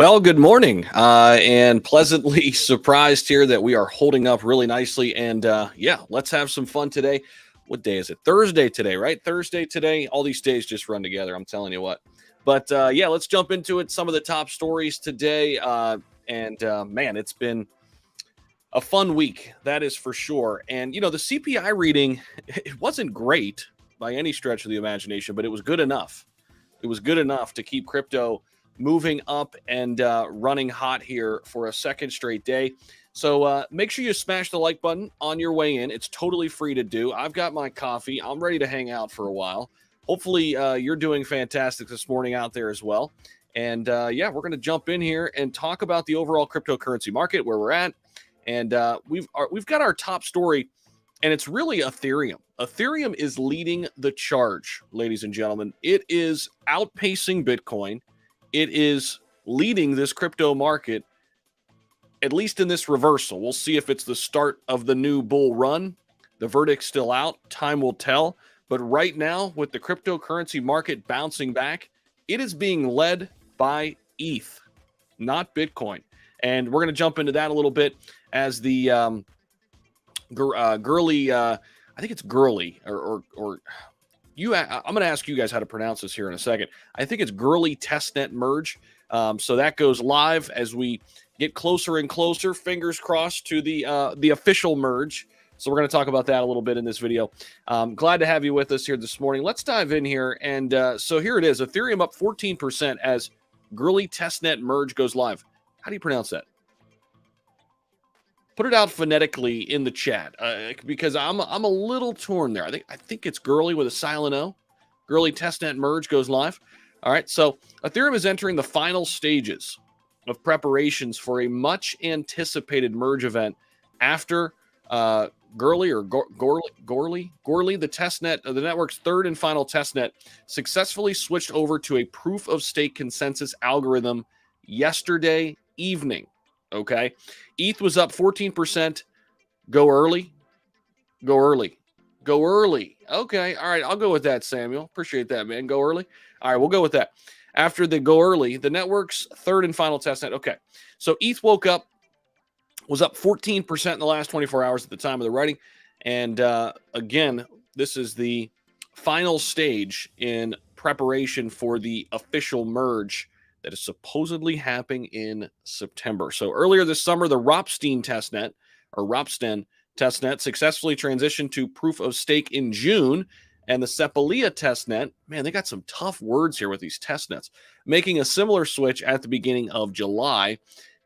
Well, good morning, and pleasantly surprised here that we are holding up really nicely. And yeah, let's have some fun today. What day is it? Thursday today, right? Thursday today. All these days just run together. I'm telling you what. But yeah, let's jump into it. Some of the top stories today. And man, it's been a fun week. That is for sure. And, the CPI reading, it wasn't great by any stretch of the imagination, but it was good enough. It was good enough to keep crypto moving up and running hot here for a second straight day. So make sure you smash the like button on your way in. It's totally free to do. I've got my coffee. I'm ready to hang out for a while. Hopefully you're doing fantastic this morning out there as well. And yeah, we're going to jump in here and talk about the overall cryptocurrency market, where we're at. And we've got our top story, and it's really Ethereum. Ethereum is leading the charge, ladies and gentlemen. It is outpacing Bitcoin. It is leading this crypto market, at least in this reversal. We'll see if it's the start of the new bull run. The verdict's still out. Time will tell. But right now, with the cryptocurrency market bouncing back, it is being led by ETH, not Bitcoin. And we're going to jump into that a little bit as the girly, I think it's girly, or you. I'm going to ask you guys how to pronounce this here in a second. I think it's girly testnet merge. So that goes live as we get closer and closer, fingers crossed, to the official merge. So we're going to talk about that a little bit in this video. Glad to have you with us here this morning. Let's dive in here. And so here it is. Ethereum up 14% as girly testnet merge goes live. How do you pronounce that? Put it out phonetically in the chat because I'm a little torn there. I think it's girly with a silent O. Girly testnet merge goes live. All right, so Ethereum is entering the final stages of preparations for a much anticipated merge event after Gorley, the testnet, the network's third and final testnet, successfully switched over to a proof of stake consensus algorithm yesterday evening. Okay, ETH was up 14%. Go early. Okay, all right, I'll go with that, Samuel. Appreciate that, man. Go early. All right, we'll go with that. After the go early, the network's third and final testnet. Okay, so ETH was up 14% in the last 24 hours at the time of the writing. And again, this is the final stage in preparation for the official merge that is supposedly happening in September. So earlier this summer, the Ropsten testnet successfully transitioned to proof of stake in June, and the Sepolia testnet, man, they got some tough words here with these testnets, making a similar switch at the beginning of July.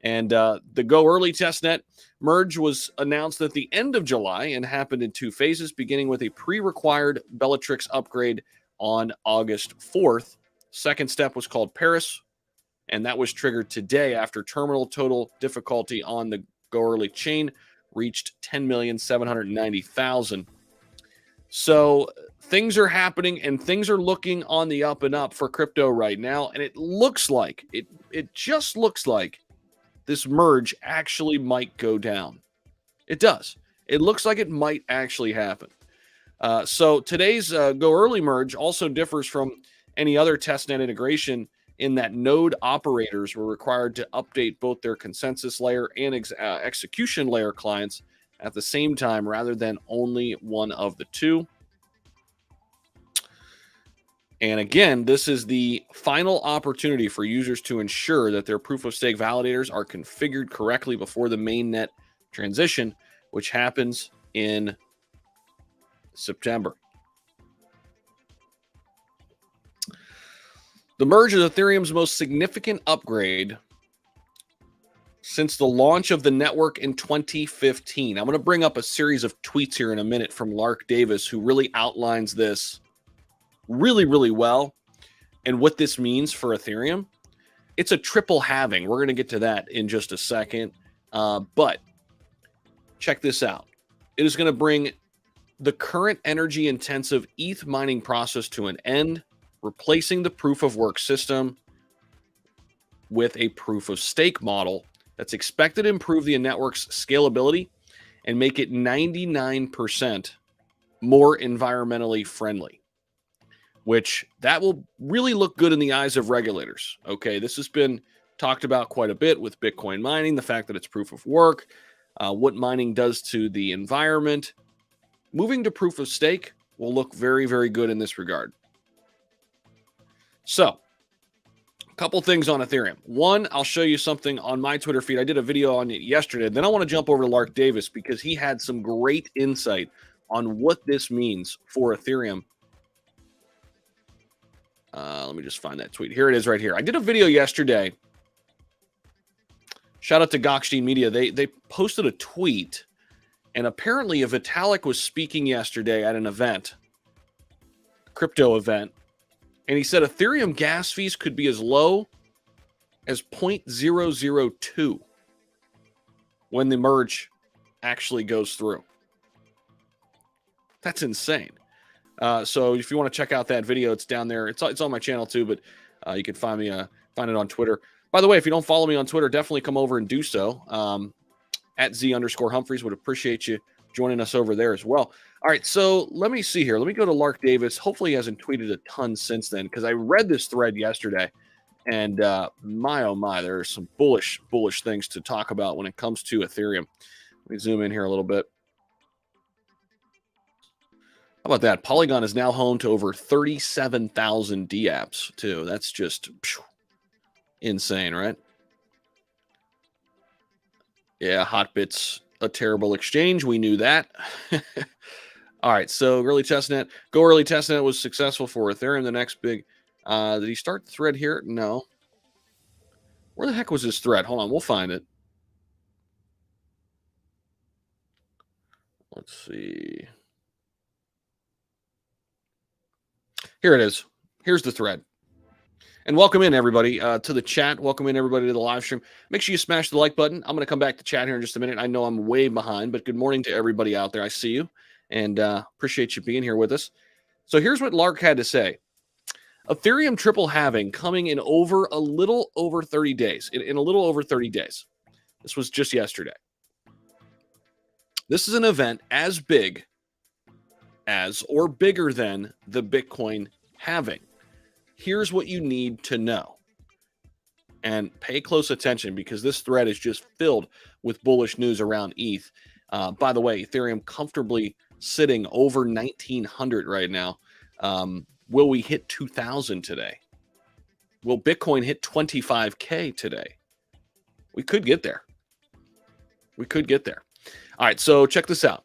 And the Go Early testnet merge was announced at the end of July and happened in two phases, beginning with a pre-required Bellatrix upgrade on August 4th. Second step was called Paris, and that was triggered today after terminal total difficulty on the Go Early chain reached 10,790,000. So things are happening and things are looking on the up and up for crypto right now. And it looks like, it just looks like this merge actually might go down. It does. It looks like it might actually happen. So today's Go Early merge also differs from any other testnet integration in that node operators were required to update both their consensus layer and execution layer clients at the same time rather than only one of the two. And again, this is the final opportunity for users to ensure that their proof of stake validators are configured correctly before the mainnet transition, which happens in September. The merge is Ethereum's most significant upgrade since the launch of the network in 2015. I'm going to bring up a series of tweets here in a minute from Lark Davis, who really outlines this really, really well and what this means for Ethereum. It's a triple halving. We're going to get to that in just a second. But check this out. It is going to bring the current energy-intensive ETH mining process to an end, replacing the proof of work system with a proof of stake model that's expected to improve the network's scalability and make it 99% more environmentally friendly, which that will really look good in the eyes of regulators. Okay, this has been talked about quite a bit with Bitcoin mining, the fact that it's proof of work, what mining does to the environment. Moving to proof of stake will look very, very good in this regard. So, a couple things on Ethereum. One, I'll show you something on my Twitter feed. I did a video on it yesterday. Then I want to jump over to Lark Davis because he had some great insight on what this means for Ethereum. Let me just find that tweet. Here it is right here. I did a video yesterday. Shout out to Gokhstein Media. They posted a tweet, and apparently Vitalik was speaking yesterday at an event, crypto event, and he said Ethereum gas fees could be as low as 0.002 when the merge actually goes through. That's insane. So if you want to check out that video, it's down there. It's on my channel too, but you can find it on Twitter. By the way, if you don't follow me on Twitter, definitely come over and do so. At Z_Humphries, would appreciate you joining us over there as well. All right, so let me see here. Let me go to Lark Davis. Hopefully he hasn't tweeted a ton since then because I read this thread yesterday, and my, oh my, there are some bullish things to talk about when it comes to Ethereum. Let me zoom in here a little bit. How about that? Polygon is now home to over 37,000 dApps, too. That's just insane, right? Yeah, Hotbit's a terrible exchange. We knew that. All right, so early testnet. Go early testnet was successful for Ethereum. The next big. Did he start the thread here? No. Where the heck was his thread? Hold on, we'll find it. Let's see. Here it is. Here's the thread. And welcome in, everybody, to the chat. Welcome in, everybody, to the live stream. Make sure you smash the like button. I'm going to come back to chat here in just a minute. I know I'm way behind, but good morning to everybody out there. I see you, and appreciate you being here with us. So here's what Lark had to say. Ethereum triple halving coming in a little over 30 days. In a little over 30 days. This was just yesterday. This is an event as big as or bigger than the Bitcoin halving. Here's what you need to know. And pay close attention because this thread is just filled with bullish news around ETH. By the way, Ethereum comfortably sitting over 1,900 right now. Will we hit 2,000 today? Will Bitcoin hit 25K today? We could get there. We could get there. All right, so check this out.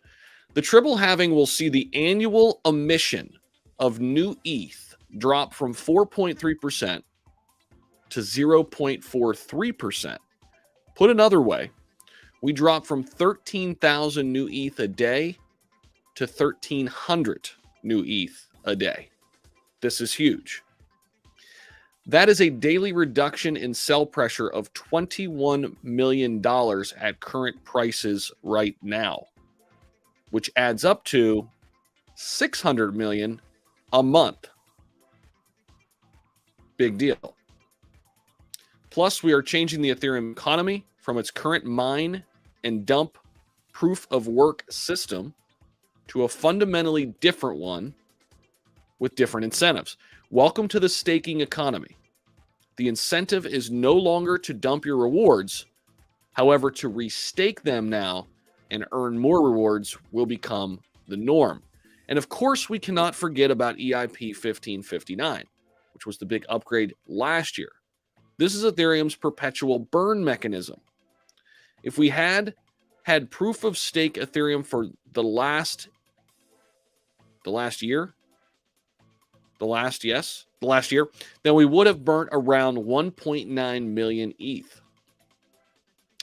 The triple halving will see the annual emission of new ETH drop from 4.3% to 0.43%. Put another way, we drop from 13,000 new ETH a day to 1,300 new ETH a day. This is huge. That is a daily reduction in sell pressure of $21 million at current prices right now, which adds up to $600 million a month. Big deal. Plus, we are changing the Ethereum economy from its current mine and dump proof of work system to a fundamentally different one with different incentives. Welcome to the staking economy. The incentive is no longer to dump your rewards. However, to restake them now and earn more rewards will become the norm. And of course, we cannot forget about EIP 1559, which was the big upgrade last year. This is Ethereum's perpetual burn mechanism. If we had proof of stake Ethereum for the last year, then we would have burnt around 1.9 million ETH.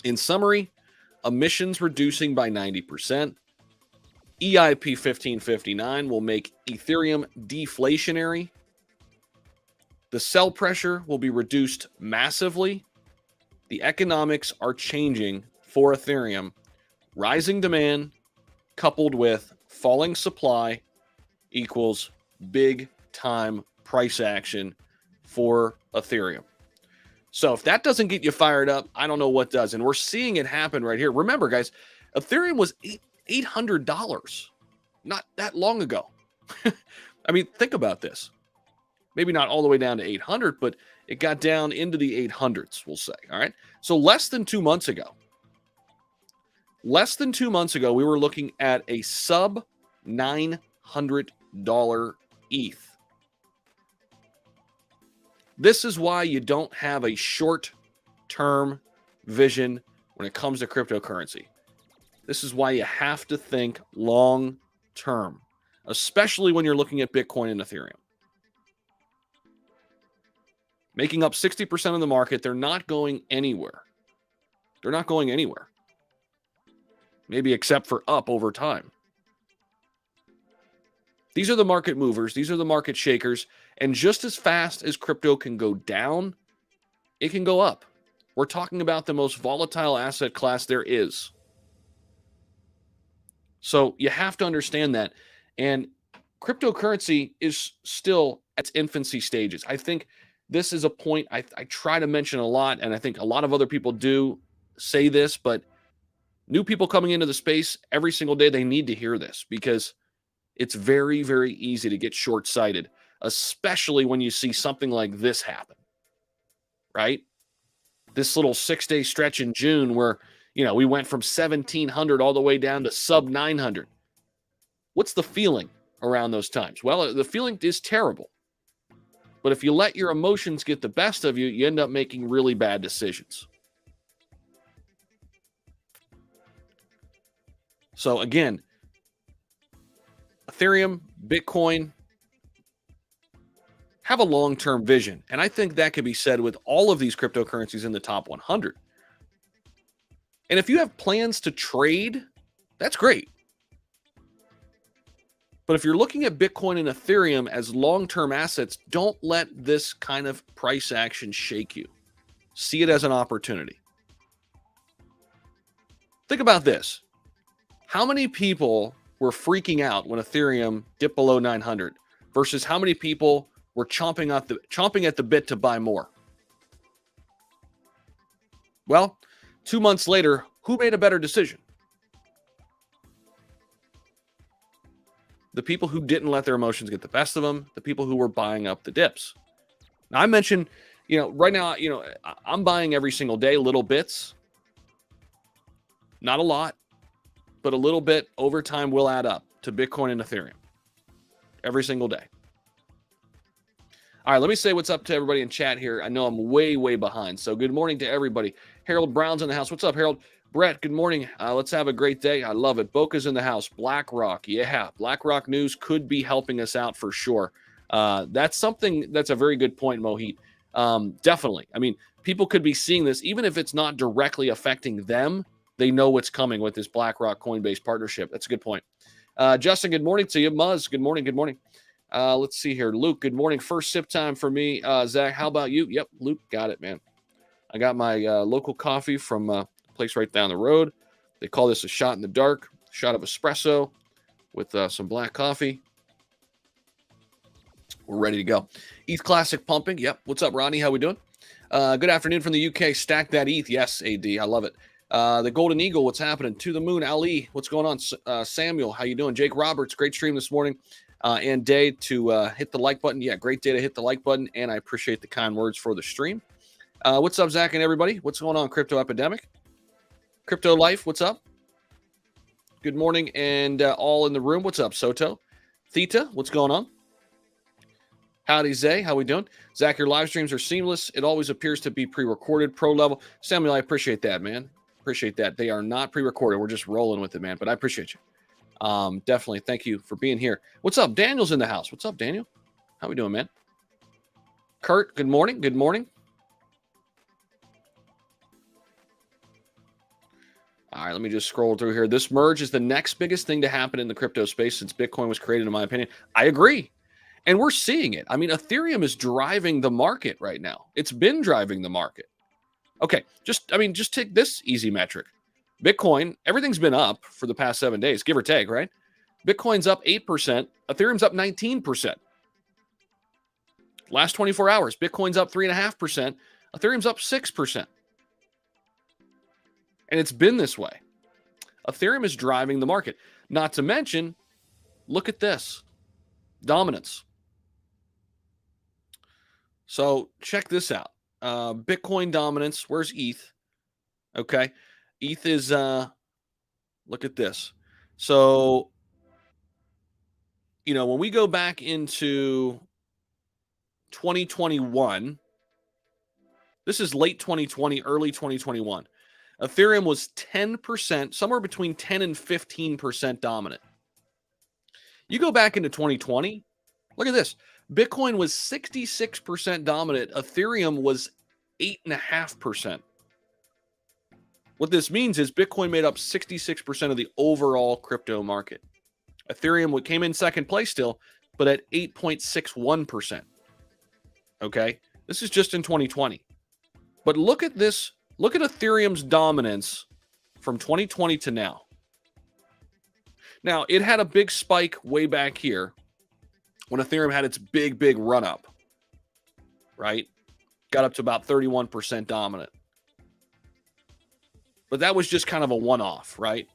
In summary, emissions reducing by 90%. EIP 1559 will make Ethereum deflationary. The sell pressure will be reduced massively. The economics are changing for Ethereum. Rising demand coupled with falling supply equals big time price action for Ethereum. So if that doesn't get you fired up, I don't know what does. And we're seeing it happen right here. Remember, guys, Ethereum was $800 not that long ago. I mean, think about this. Maybe not all the way down to 800, but It got down into the 800s, we'll say. All right. So less than 2 months ago, we were looking at a sub $900 ETH. This is why you don't have a short-term vision when it comes to cryptocurrency. This is why you have to think long-term, especially when you're looking at Bitcoin and Ethereum. Making up 60% of the market, they're not going anywhere. They're not going anywhere. Maybe except for up over time. These are the market movers. These are the market shakers. And just as fast as crypto can go down, it can go up. We're talking about the most volatile asset class there is. So you have to understand that. And cryptocurrency is still at its infancy stages. I think this is a point I try to mention a lot, and I think a lot of other people do say this, but new people coming into the space every single day, they need to hear this because it's very, very easy to get short-sighted, especially when you see something like this happen, right? This little 6-day stretch in June where, we went from 1,700 all the way down to sub 900. What's the feeling around those times? Well, the feeling is terrible. But if you let your emotions get the best of you, you end up making really bad decisions. So again, Ethereum, Bitcoin, have a long-term vision. And I think that could be said with all of these cryptocurrencies in the top 100. And if you have plans to trade, that's great. But if you're looking at Bitcoin and Ethereum as long-term assets, don't let this kind of price action shake you. See it as an opportunity. Think about this. How many people were freaking out when Ethereum dipped below 900 versus how many people were chomping at the bit to buy more? Well, 2 months later, who made a better decision? The people who didn't let their emotions get the best of them, the people who were buying up the dips. Now, I mentioned, right now, I'm buying every single day, little bits. Not a lot, but a little bit over time will add up to Bitcoin and Ethereum every single day. All right, let me say what's up to everybody in chat here. I know I'm way, way behind. So good morning to everybody. Harold Brown's in the house. What's up, Harold? Brett, good morning. Let's have a great day. I love it. Boca's in the house. BlackRock. Yeah, BlackRock news could be helping us out for sure. That's a very good point, Mohit. Definitely. I mean, people could be seeing this, even if it's not directly affecting them, they know what's coming with this BlackRock Coinbase partnership. That's a good point. Justin, good morning to you. Muzz, good morning. Good morning. Let's see here. Luke, good morning. First sip time for me. Zach, how about you? Yep, Luke, got it, man. I got my local coffee from a place right down the road. They call this a shot in the dark, shot of espresso with some black coffee. We're ready to go. ETH Classic pumping. Yep. What's up, Ronnie? How we doing? Good afternoon from the UK. Stack that ETH. Yes, AD. I love it. The Golden Eagle, what's happening? To the moon, Ali. What's going on? Samuel, how you doing? Jake Roberts, great stream this morning. And day to hit the like button. Yeah, great day to hit the like button. And I appreciate the kind words for the stream. What's up, Zach and everybody? What's going on, Crypto Epidemic? Crypto Life, what's up? Good morning, and all in the room. What's up, Soto? Theta, what's going on? Howdy, Zay. How we doing? Zach, your live streams are seamless. It always appears to be pre-recorded, pro level. Samuel, I appreciate that, man. Appreciate that. They are not pre-recorded. We're just rolling with it, man. But I appreciate you. Definitely. Thank you for being here. What's up? Daniel's in the house. What's up, Daniel? How we doing, man? Kurt, good morning. Good morning. All right, let me just scroll through here. This merge is the next biggest thing to happen in the crypto space since Bitcoin was created, in my opinion. I agree. And we're seeing it. I mean, Ethereum is driving the market right now. It's been driving the market. Okay, just take this easy metric. Bitcoin, everything's been up for the past 7 days, give or take, right? Bitcoin's up 8%. Ethereum's up 19%. Last 24 hours, Bitcoin's up 3.5%. Ethereum's up 6%. And it's been this way. Ethereum is driving the market. Not to mention, look at this. Dominance. So check this out. Bitcoin dominance. Where's ETH? Okay. ETH is, look at this. So, when we go back into 2021, this is late 2020, early 2021. Ethereum was 10%, somewhere between 10 and 15% dominant. You go back into 2020, look at this. Bitcoin was 66% dominant. Ethereum was 8.5%. What this means is Bitcoin made up 66% of the overall crypto market. Ethereum came in second place still, but at 8.61%. Okay? This is just in 2020. But look at this. Look at Ethereum's dominance from 2020 to now. Now, it had a big spike way back here when Ethereum had its big run up, right? Got up to about 31% dominant. But that was just kind of a one-off, right?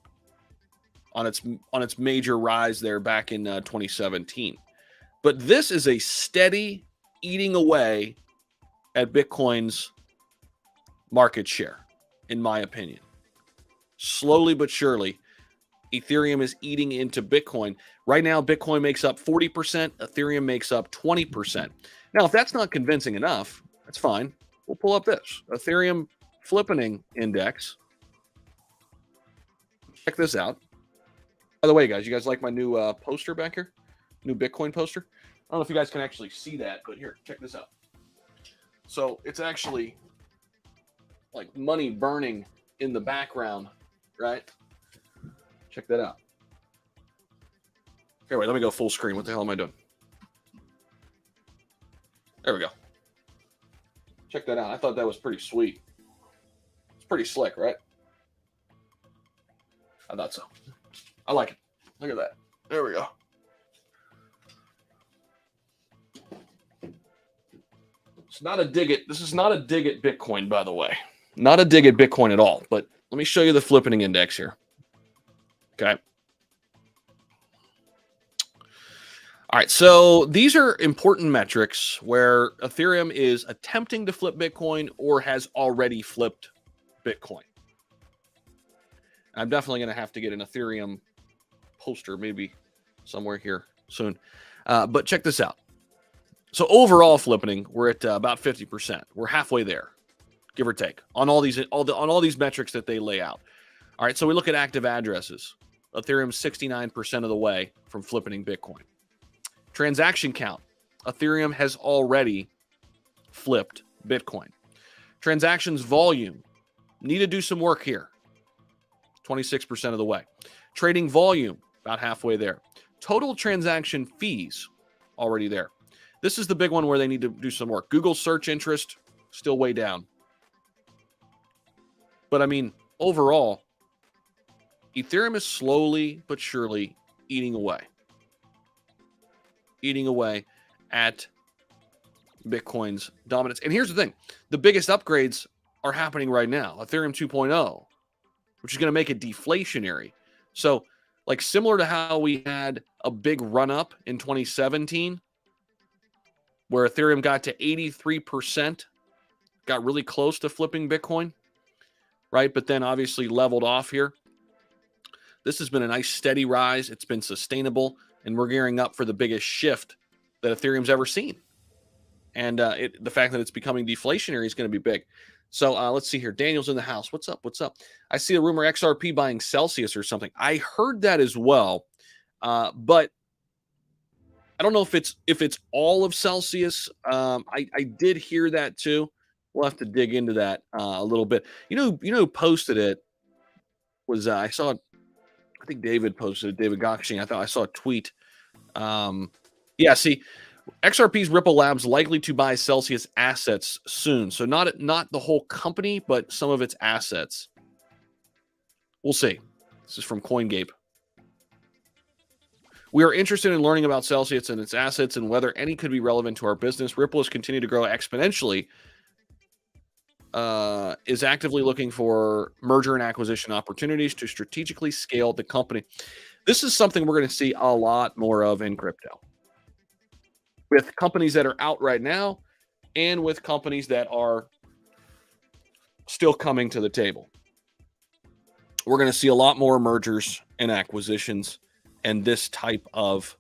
On its major rise there back in 2017. But this is a steady eating away at Bitcoin's market share, in my opinion. Slowly but surely, Ethereum is eating into Bitcoin. Right now, Bitcoin makes up 40%, Ethereum makes up 20%. Now, if that's not convincing enough, that's fine. We'll pull up this Ethereum Flippening Index. Check this out. By the way, guys, you guys like my new poster back here? New Bitcoin poster? I don't know if you guys can actually see that, but here, check this out. So it's actually like money burning in the background, right? Check that out. Okay, wait, let me go full screen. What the hell am I doing? There we go. Check that out. I thought that was pretty sweet. It's pretty slick, right? I thought so. I like it. Look at that. There we go. It's not a dig at. This is not a dig at Bitcoin, by the way. Not a dig at Bitcoin at all. But let me show you the Flippening Index here. Okay. All right. So these are important metrics where Ethereum is attempting to flip Bitcoin or has already flipped Bitcoin. I'm definitely going to have to get an Ethereum poster, maybe somewhere here soon. But check this out. So overall flippening, we're at about 50%. We're halfway there, give or take, on all these metrics that they lay out. All right, so we look at active addresses. Ethereum's 69% of the way from flippening Bitcoin. Transaction count. Ethereum has already flipped Bitcoin. Transactions volume. Need to do some work here. 26% of the way. Trading volume, about halfway there. Total transaction fees, already there. This is the big one where they need to do some work. Google search interest, still way down. But I mean, overall, Ethereum is slowly but surely eating away. Eating away at Bitcoin's dominance. And here's the thing. The biggest upgrades are happening right now. Ethereum 2.0, which is going to make it deflationary. So, like similar to how we had a big run-up in 2017, where Ethereum got to 83%, got really close to flipping Bitcoin, right? But then obviously leveled off here. This has been a nice steady rise. It's been sustainable, and we're gearing up for the biggest shift that Ethereum's ever seen. And the fact that it's becoming deflationary is going to be big. So let's see here. Daniel's in the house. What's up? What's up? I see a rumor XRP buying Celsius or something. I heard that as well, but I don't know if it's all of Celsius. I did hear that too. We'll have to dig into that a little bit. You know who posted it was I saw. I think David posted it. David Gokshin. I saw a tweet. Yeah. See. XRP's Ripple Labs likely to buy Celsius assets soon. So not the whole company, but some of its assets. We'll see. This is from CoinGape. We are interested in learning about Celsius and its assets and whether any could be relevant to our business. Ripple has continued to grow exponentially. Is actively looking for merger and acquisition opportunities to strategically scale the company. This is something we're going to see a lot more of in crypto. With companies that are out right now and with companies that are still coming to the table. We're going to see a lot more mergers and acquisitions, and this type of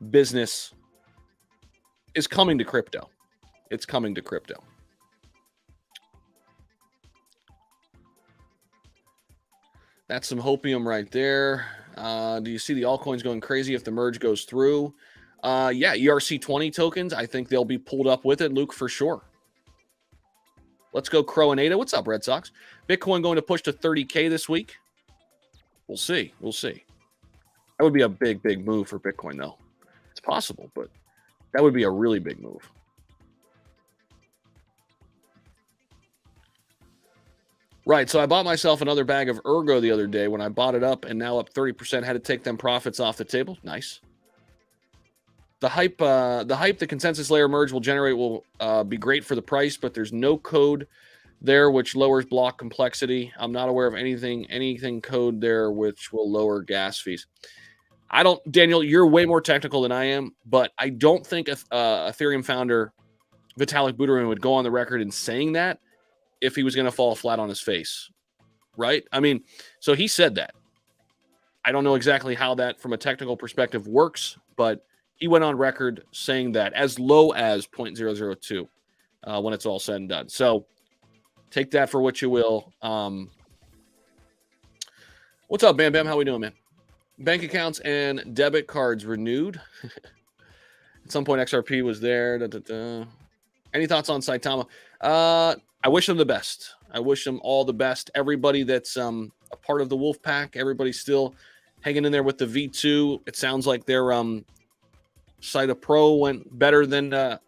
business is coming to crypto. It's coming to crypto. That's some hopium right there. Do you see the altcoins going crazy if the merge goes through? Yeah, ERC20 tokens, I think they'll be pulled up with it, Luke, for sure. Let's go Crow-Anada. What's up, Red Sox? Bitcoin going to push to 30K this week? We'll see. We'll see. That would be a big, big move for Bitcoin, though. It's possible, but that would be a really big move. Right, so I bought myself another bag of Ergo the other day when I bought it up, and now up 30%. Had to take them profits off the table. Nice. The hype, the consensus layer merge will generate will be great for the price, but there's no code there which lowers block complexity. I'm not aware of anything code there which will lower gas fees. I don't, Daniel, you're way more technical than I am, but I don't think Ethereum founder Vitalik Buterin would go on the record in saying that if he was going to fall flat on his face, right? I mean, so he said that. I don't know exactly how that from a technical perspective works, but he went on record saying that as low as 0.002 when it's all said and done. So take that for what you will. What's up, Bam Bam? How we doing, man? Bank accounts and debit cards renewed. At some point, XRP was there. Any thoughts on Saitama? I wish them the best. I wish them all the best. Everybody that's a part of the Wolf Pack, everybody's still hanging in there with the V2. It sounds like their Saita Pro went better than the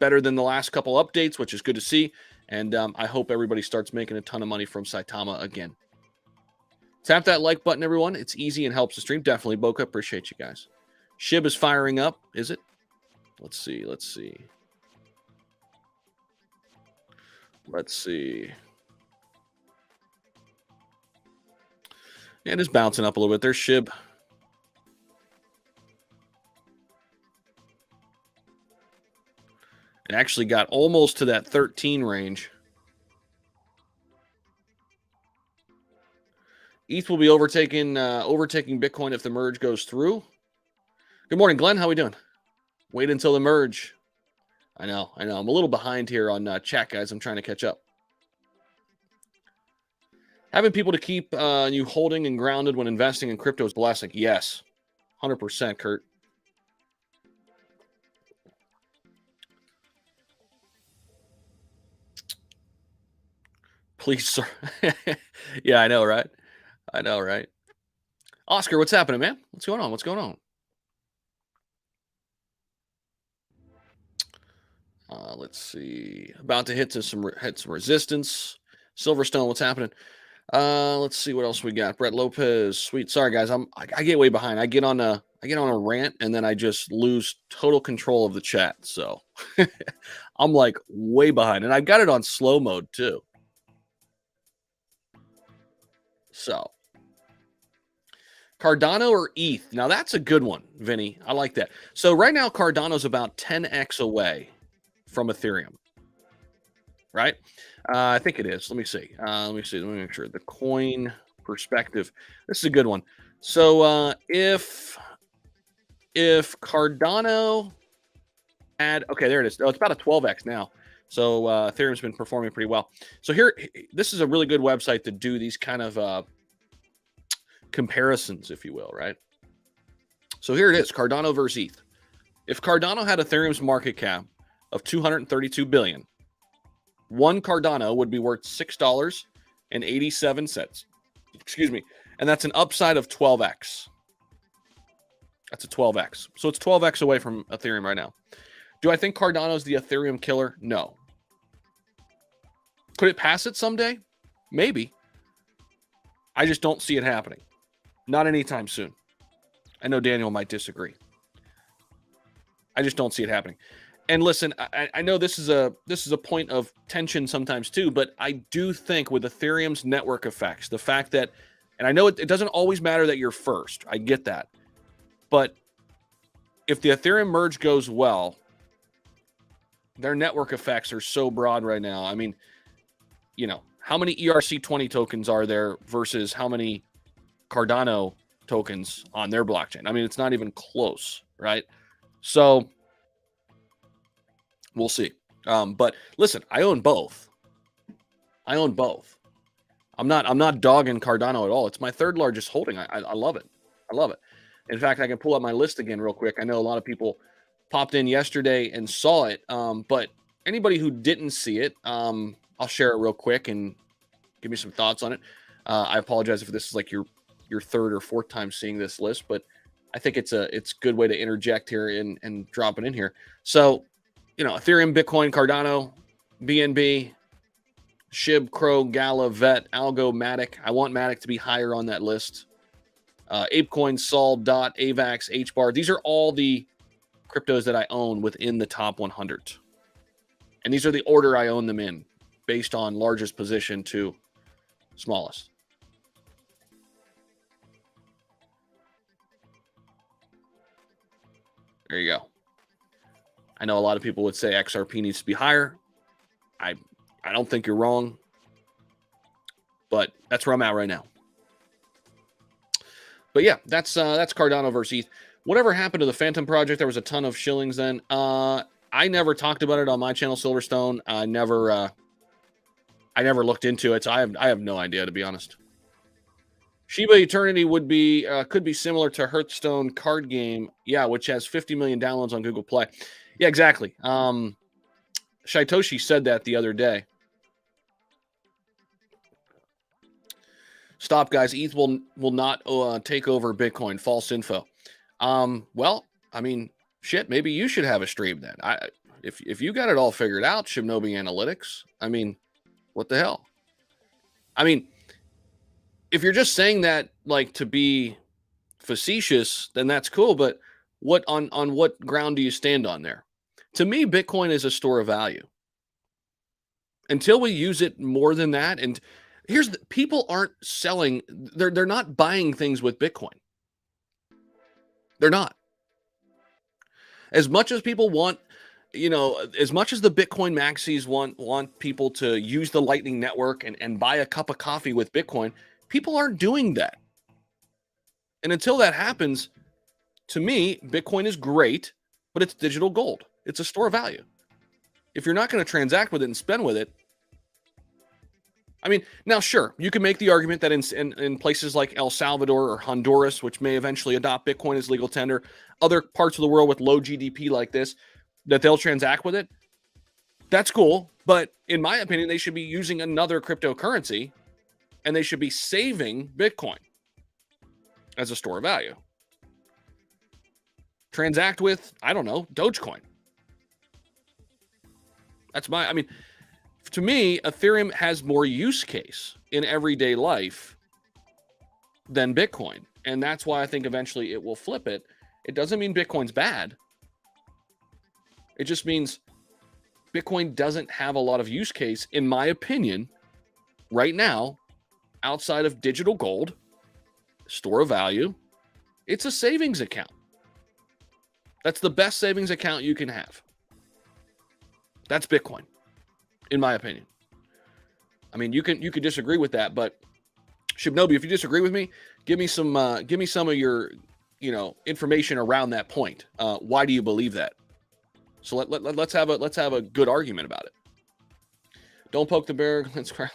last couple updates, which is good to see. And I hope everybody starts making a ton of money from Saitama again. Tap that like button, everyone. It's easy and helps the stream. Definitely, Boca. Appreciate you guys. Shib is firing up. Is it? Let's see. Let's see. Let's see. Yeah, it is bouncing up a little bit. There's Shib. It actually got almost to that 13 range. ETH will be overtaking Bitcoin if the merge goes through. Good morning, Glenn. How we doing? Wait until the merge. I know. I'm a little behind here on chat, guys. I'm trying to catch up. Having people to keep you holding and grounded when investing in crypto is a blessing. Yes, 100%, Kurt. Please, sir. Yeah, I know, right? I know, right? Oscar, what's happening, man? What's going on? What's going on? Let's see. About to hit some resistance. Silverstone, what's happening? Let's see what else we got. Brett Lopez, sweet. Sorry, guys. I get way behind. I get on a rant and then I just lose total control of the chat. So I'm like way behind, and I've got it on slow mode too. So Cardano or ETH? Now that's a good one, Vinny. I like that. So right now Cardano's about 10x away from Ethereum, right? I think it is. Let me see. Let me make sure. The coin perspective. This is a good one. So if Cardano had, okay, there it is. Oh, it's about a 12x now. So Ethereum's been performing pretty well. So here, this is a really good website to do these kind of comparisons, if you will, right? So here it is, Cardano versus ETH. If Cardano had Ethereum's market cap of $232 billion, one Cardano would be worth $6.87. Excuse me. And that's an upside of 12x. That's a 12x. So it's 12x away from Ethereum right now. Do I think Cardano's the Ethereum killer? No. Could it pass it someday? Maybe. I just don't see it happening. Not anytime soon. I know Daniel might disagree. I just don't see it happening. And listen, I know this is a point of tension sometimes too, but I do think with Ethereum's network effects, the fact that, and I know it doesn't always matter that you're first. I get that. But if the Ethereum merge goes well, Their network effects are so broad right now. I mean, how many ERC20 tokens are there versus how many Cardano tokens on their blockchain? I mean, it's not even close, right? So we'll see. But listen, I own both. I'm not dogging Cardano at all. It's my third largest holding. I love it. I love it. In fact, I can pull up my list again real quick. I know a lot of people popped in yesterday and saw it. But anybody who didn't see it, I'll share it real quick and give me some thoughts on it. I apologize if this is like your third or fourth time seeing this list, but I think it's a good way to interject here and drop it in here. So, Ethereum, Bitcoin, Cardano, BNB, SHIB, Crow, Gala, Vet, Algo, Matic. I want Matic to be higher on that list. ApeCoin, Sol, Dot, AVAX, HBAR. These are all the cryptos that I own within the top 100. And these are the order I own them in based on largest position to smallest. There you go. I know a lot of people would say XRP needs to be higher. I don't think you're wrong, but that's where I'm at right now. But yeah, that's Cardano versus ETH. Whatever happened to the Phantom project? There was a ton of shillings then. I never talked about it on my channel, Silverstone. I never looked into it, so I have no idea, to be honest. Shiba Eternity could be similar to Hearthstone card game, yeah, which has 50 million downloads on Google Play. Yeah, exactly. Shaitoshi said that the other day. Stop, guys. ETH will not take over Bitcoin. False info. Well, I mean, shit. Maybe you should have a stream then. If you got it all figured out, Shinobi Analytics. I mean, what the hell? I mean, if you're just saying that like to be facetious, then that's cool. But what on what ground do you stand on there? To me, Bitcoin is a store of value. Until we use it more than that, and people aren't selling. They're not buying things with Bitcoin. They're not. As much as people want, as much as the Bitcoin maxis want people to use the Lightning Network and buy a cup of coffee with Bitcoin, people aren't doing that. And until that happens, to me, Bitcoin is great, but it's digital gold. It's a store of value. If you're not going to transact with it and spend with it, I mean, now, sure, you can make the argument that in places like El Salvador or Honduras, which may eventually adopt Bitcoin as legal tender, other parts of the world with low GDP like this, that they'll transact with it. That's cool. But in my opinion, they should be using another cryptocurrency and they should be saving Bitcoin as a store of value. Transact with, I don't know, Dogecoin. To me, Ethereum has more use case in everyday life than Bitcoin. And that's why I think eventually it will flip it. It doesn't mean Bitcoin's bad. It just means Bitcoin doesn't have a lot of use case, in my opinion, right now, outside of digital gold, store of value. It's a savings account. That's the best savings account you can have. That's Bitcoin, in my opinion. I mean, you could disagree with that, but Shinobi, if you disagree with me, give me some of your information around that point. Why do you believe that? So let's have a good argument about it. Don't poke the bear. Let's cry.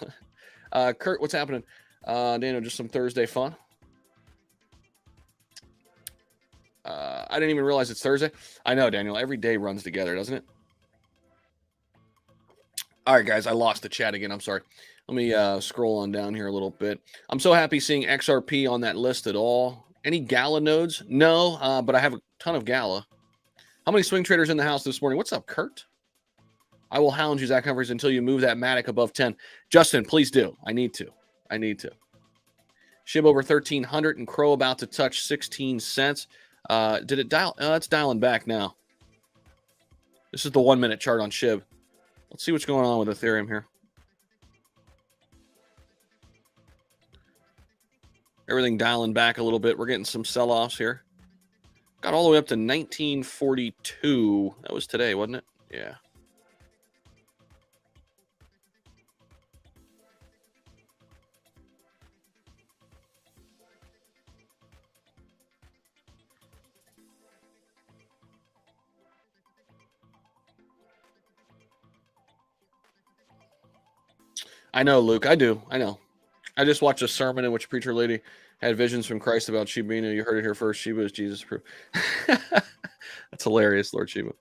Kurt, what's happening? Daniel, just some Thursday fun. I didn't even realize it's Thursday. I know, Daniel. Every day runs together, doesn't it? All right, guys. I lost the chat again. I'm sorry. Let me scroll on down here a little bit. I'm so happy seeing XRP on that list at all. Any Gala nodes? No, but I have a ton of Gala. How many swing traders in the house this morning? What's up, Kurt? I will hound you, Zach Humphries, until you move that Matic above 10. Justin, please do. I need to. SHIB over 1,300 and Crow about to touch 16 cents. Did it dial? It's dialing back now. This is the 1 minute chart on SHIB. Let's see what's going on with Ethereum here. Everything dialing back a little bit. We're getting some sell-offs here. Got all the way up to 1942. That was today, wasn't it? Yeah. I know, Luke. I do. I know. I just watched a sermon in which preacher lady had visions from Christ about Sheba Inu. You heard it here first. Sheba is Jesus proof. That's hilarious, Lord Sheba.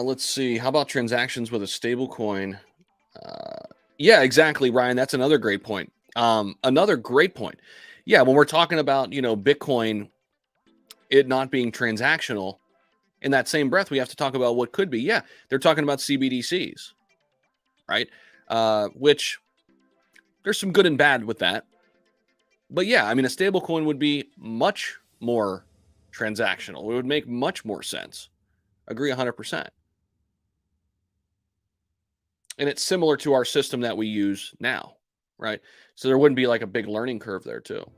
Let's see. How about transactions with a stable coin? Yeah, exactly, Ryan. That's another great point. Another great point. Yeah, when we're talking about, Bitcoin, it not being transactional, in that same breath, we have to talk about what could be. Yeah, they're talking about CBDCs, right? Which there's some good and bad with that. But yeah, I mean, a stable coin would be much more transactional. It would make much more sense. Agree 100%. And it's similar to our system that we use now, right? So there wouldn't be like a big learning curve there too.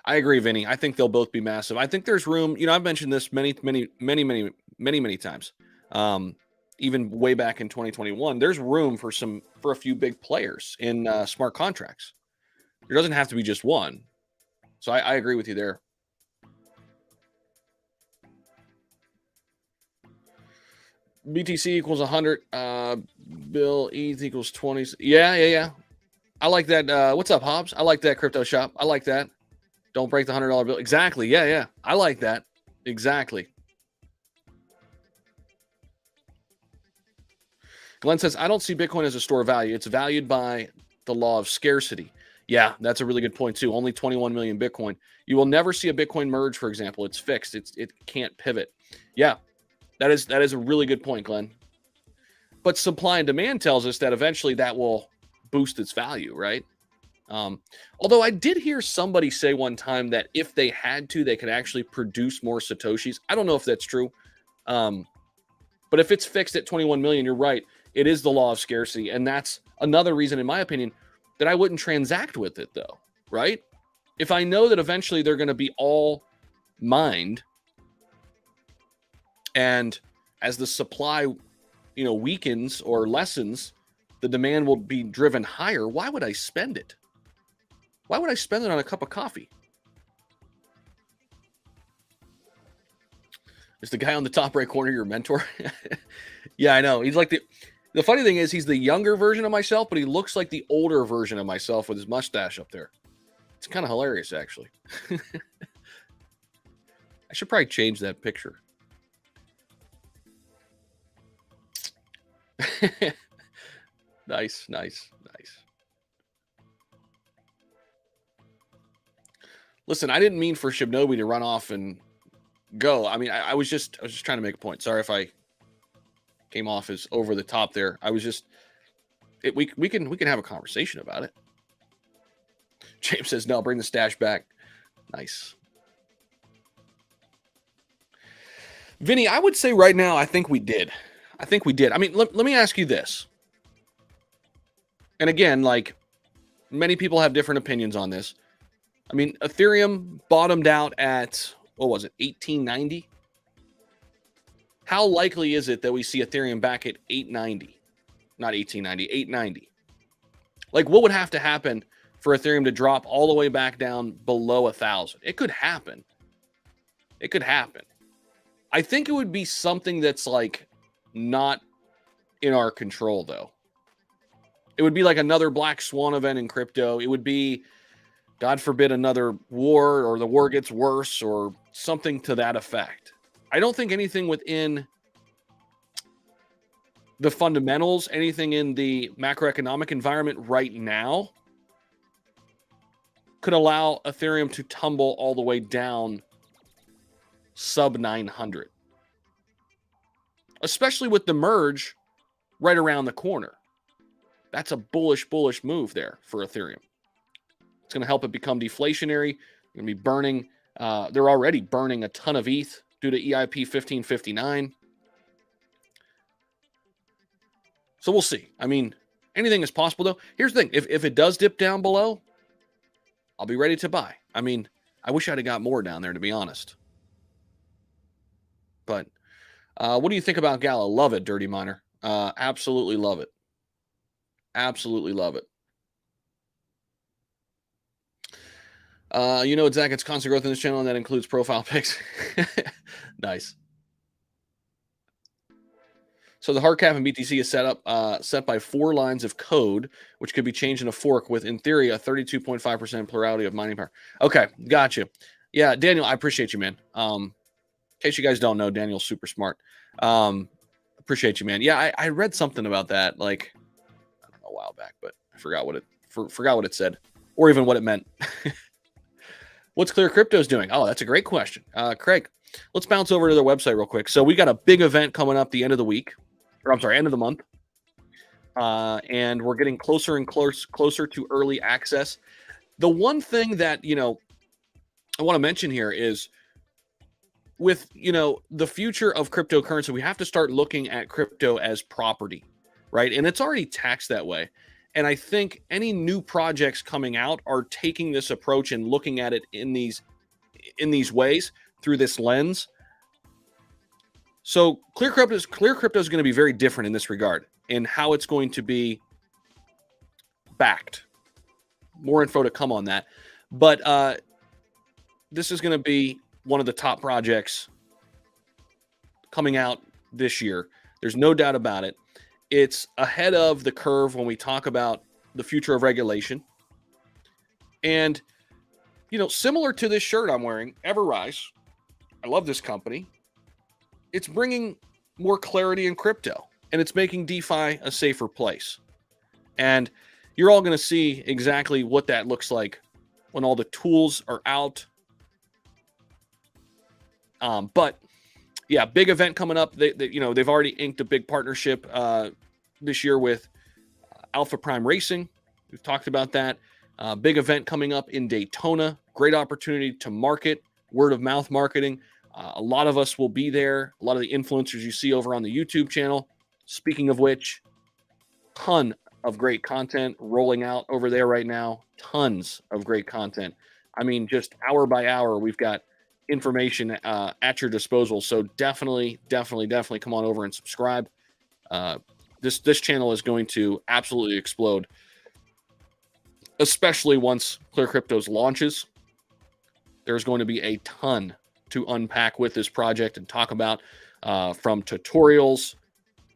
I agree, Vinny. I think they'll both be massive. I think there's room. I've mentioned this many times. Um, Even way back in 2021, there's room for a few big players in smart contracts. There doesn't have to be just one. So I agree with you there. BTC equals 100. Bill ETH equals 20. Yeah. I like that. What's up, Hobbs? I like that crypto shop. I like that. Don't break the $100 bill. Exactly. Yeah. I like that. Exactly. Glenn says, I don't see Bitcoin as a store of value. It's valued by the law of scarcity. Yeah, that's a really good point too. Only 21 million Bitcoin. You will never see a Bitcoin merge, for example. It's fixed. It can't pivot. Yeah, that is a really good point, Glenn. But supply and demand tells us that eventually that will boost its value, right? Although I did hear somebody say one time that if they had to, they could actually produce more Satoshis. I don't know if that's true. But if it's fixed at 21 million, you're right. It is the law of scarcity. And that's another reason, in my opinion, that I wouldn't transact with it, though, right? If I know that eventually they're going to be all mined, and as the supply, weakens or lessens, the demand will be driven higher. Why would I spend it? Why would I spend it on a cup of coffee? Is the guy on the top right corner your mentor? Yeah, I know. He's like the funny thing is he's the younger version of myself, but he looks like the older version of myself with his mustache up there. It's kind of hilarious, actually. I should probably change that picture. Nice. Listen, I didn't mean for Shibnobi to run off and go. I mean, I was just trying to make a point. Sorry if I came off as over the top there. I was just we can have a conversation about it. James says no, bring the stash back. Nice. Vinny, I would say right now, I think we did. I mean, let me ask you this. And again, like many people have different opinions on this. I mean, Ethereum bottomed out at, what was it, 1890? How likely is it that we see Ethereum back at 890? Not 1890, 890. Like, what would have to happen for Ethereum to drop all the way back down below 1,000? It could happen. I think it would be something that's like not in our control, though. It would be like another black swan event in crypto. It would be, God forbid, another war, or the war gets worse, or something to that effect. I don't think anything within the fundamentals, anything in the macroeconomic environment right now could allow Ethereum to tumble all the way down sub 900. Especially with the merge right around the corner. That's a bullish move there for Ethereum. It's going to help it become deflationary. They're going to be burning. They're already burning a ton of ETH due to EIP 1559. So we'll see. I mean, anything is possible, though. Here's the thing. If it does dip down below, I'll be ready to buy. I mean, I wish I'd have got more down there, to be honest. But what do you think about Gala? Love it, Dirty Miner. Absolutely love it. Absolutely love it. Zach, it's constant growth in this channel, and that includes profile pics. Nice. So the hard cap in BTC is set by 4 lines of code, which could be changed in a fork with, in theory, a 32.5% plurality of mining power. Okay, gotcha. Yeah, Daniel, I appreciate you, man. In case you guys don't know, Daniel's super smart. Appreciate you, man. Yeah, I read something about that like I don't know, a while back, but I forgot what it said, or even what it meant. What's Clear Crypto's doing? Oh, that's a great question, Craig. Let's bounce over to their website real quick. So we got a big event coming up the end of the week, or I'm sorry, end of the month, and we're getting closer and closer to early access. The one thing that I want to mention here is with the future of cryptocurrency, we have to start looking at crypto as property, right? And it's already taxed that way. And I think any new projects coming out are taking this approach and looking at it in these ways through this lens. So Clear Crypto is going to be very different in this regard in how it's going to be backed. More info to come on that. But this is going to be one of the top projects coming out this year. There's no doubt about it. It's ahead of the curve when we talk about the future of regulation. And, similar to this shirt I'm wearing, Everrise, I love this company. It's bringing more clarity in crypto, and it's making DeFi a safer place. And you're all going to see exactly what that looks like when all the tools are out. But yeah, big event coming up. They've already inked a big partnership this year with Alpha Prime Racing. We've talked about that. Big event coming up in Daytona. Great opportunity to market, word of mouth marketing. A lot of us will be there. A lot of the influencers you see over on the YouTube channel. Speaking of which, ton of great content rolling out over there right now. Tons of great content. I mean, just hour by hour, we've got information at your disposal. So definitely come on over and subscribe. This channel is going to absolutely explode, especially once Clear Crypto's launches. There's going to be a ton to unpack with this project and talk about, from tutorials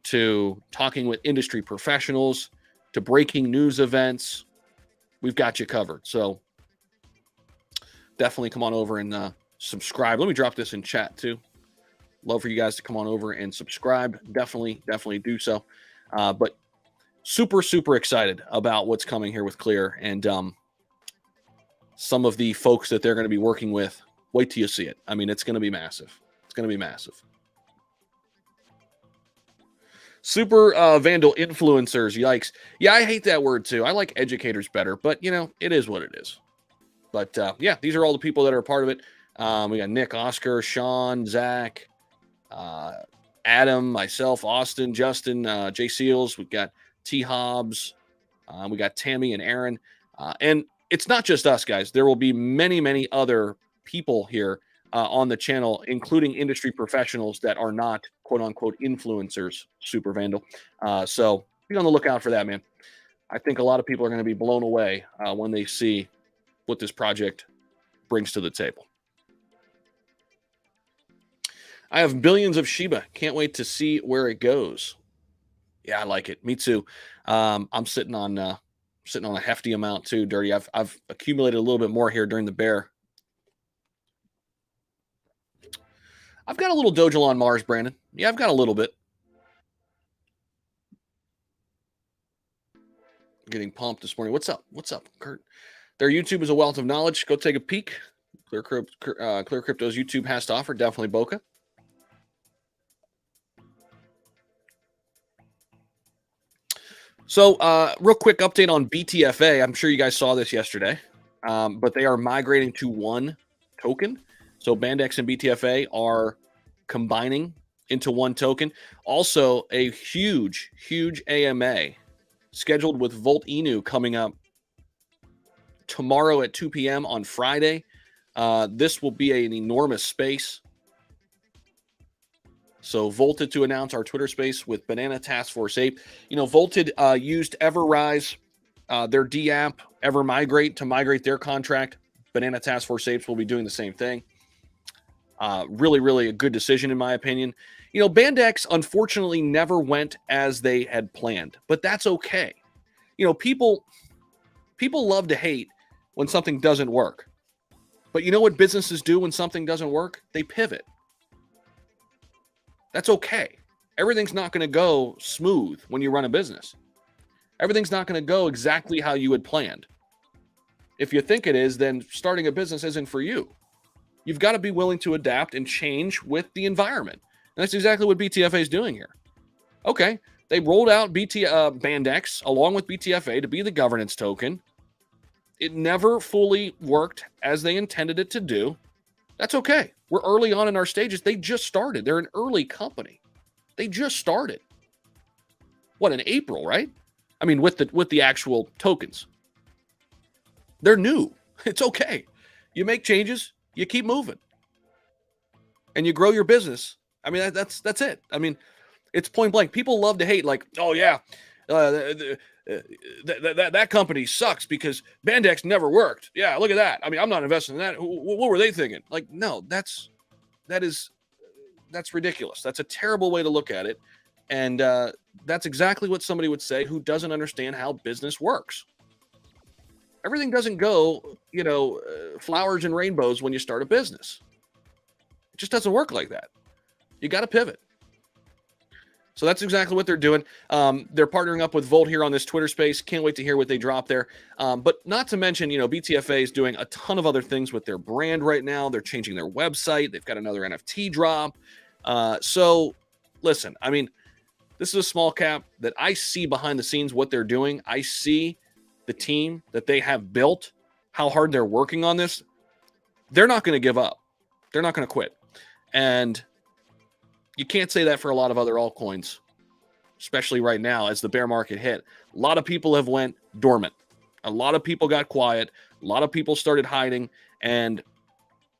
to talking with industry professionals to breaking news events. We've got you covered. So definitely come on over and subscribe. Let me drop this in chat too. Love for you guys to come on over and subscribe. Definitely do so. But super excited about what's coming here with Clear and some of the folks that they're going to be working with. Wait till you see it. I mean, it's going to be massive. It's going to be massive. Super vandal influencers. Yikes. Yeah, I hate that word too. I like educators better, but it is what it is. But yeah, these are all the people that are a part of it. We got Nick, Oscar, Sean, Zach, Adam, myself, Austin, Justin, Jay Seals. We've got T Hobbs. We got Tammy and Aaron. And it's not just us, guys. There will be many other people here on the channel, including industry professionals that are not quote unquote influencers, Super Vandal. So be on the lookout for that, man. I think a lot of people are going to be blown away when they see what this project brings to the table. I have billions of Shiba. Can't wait to see where it goes. Yeah, I like it. Me too. I'm sitting on a hefty amount too, Dirty. I've accumulated a little bit more here during the bear. I've got a little Dojo on Mars, Brandon. Yeah, I've got a little bit. Getting pumped this morning. What's up? What's up, Kurt? Their YouTube is a wealth of knowledge. Go take a peek. Clear Crypto's YouTube has to offer. Definitely Boca. So, real quick update on BTFA. I'm sure you guys saw this yesterday, but they are migrating to one token. So, Bandex and BTFA are combining into one token. Also, a huge AMA scheduled with Volt Inu coming up tomorrow at 2 p.m. on Friday. This will be an enormous space. So Volted to announce our Twitter space with Banana Task Force Ape. Volted used Everrise, their D app, Evermigrate to migrate their contract. Banana Task Force Apes will be doing the same thing. Really, really a good decision in my opinion. Bandex unfortunately never went as they had planned, but that's okay. People love to hate when something doesn't work. But you know what businesses do when something doesn't work? They pivot. That's okay. Everything's not going to go smooth when you run a business. Everything's not going to go exactly how you had planned. If you think it is, then starting a business isn't for you. You've got to be willing to adapt and change with the environment. And that's exactly what BTFA is doing here. Okay, they rolled out Bandex along with BTFA to be the governance token. It never fully worked as they intended it to do. That's okay. We're early on in our stages. They just started. They're an early company. They just started. What, in April, right? I mean, with the actual tokens. They're new. It's okay. You make changes, you keep moving. And you grow your business. I mean, that's it. I mean, it's point blank. People love to hate, like, oh yeah, that company sucks because Bandex never worked. Yeah, look at that. I mean, I'm not investing in that. What were they thinking? Like, no, that's ridiculous. That's a terrible way to look at it. And that's exactly what somebody would say who doesn't understand how business works. Everything doesn't go, flowers and rainbows when you start a business. It just doesn't work like that. You got to pivot. So that's exactly what they're doing. They're partnering up with Volt here on this Twitter space. Can't wait to hear what they drop there. But not to mention, BTFA is doing a ton of other things with their brand right now. They're changing their website. They've got another NFT drop. So listen, I mean, this is a small cap that I see behind the scenes what they're doing. I see the team that they have built, how hard they're working on this. They're not going to give up. They're not going to quit. And you can't say that for a lot of other altcoins, especially right now as the bear market hit. A lot of people have went dormant. A lot of people got quiet. A lot of people started hiding, and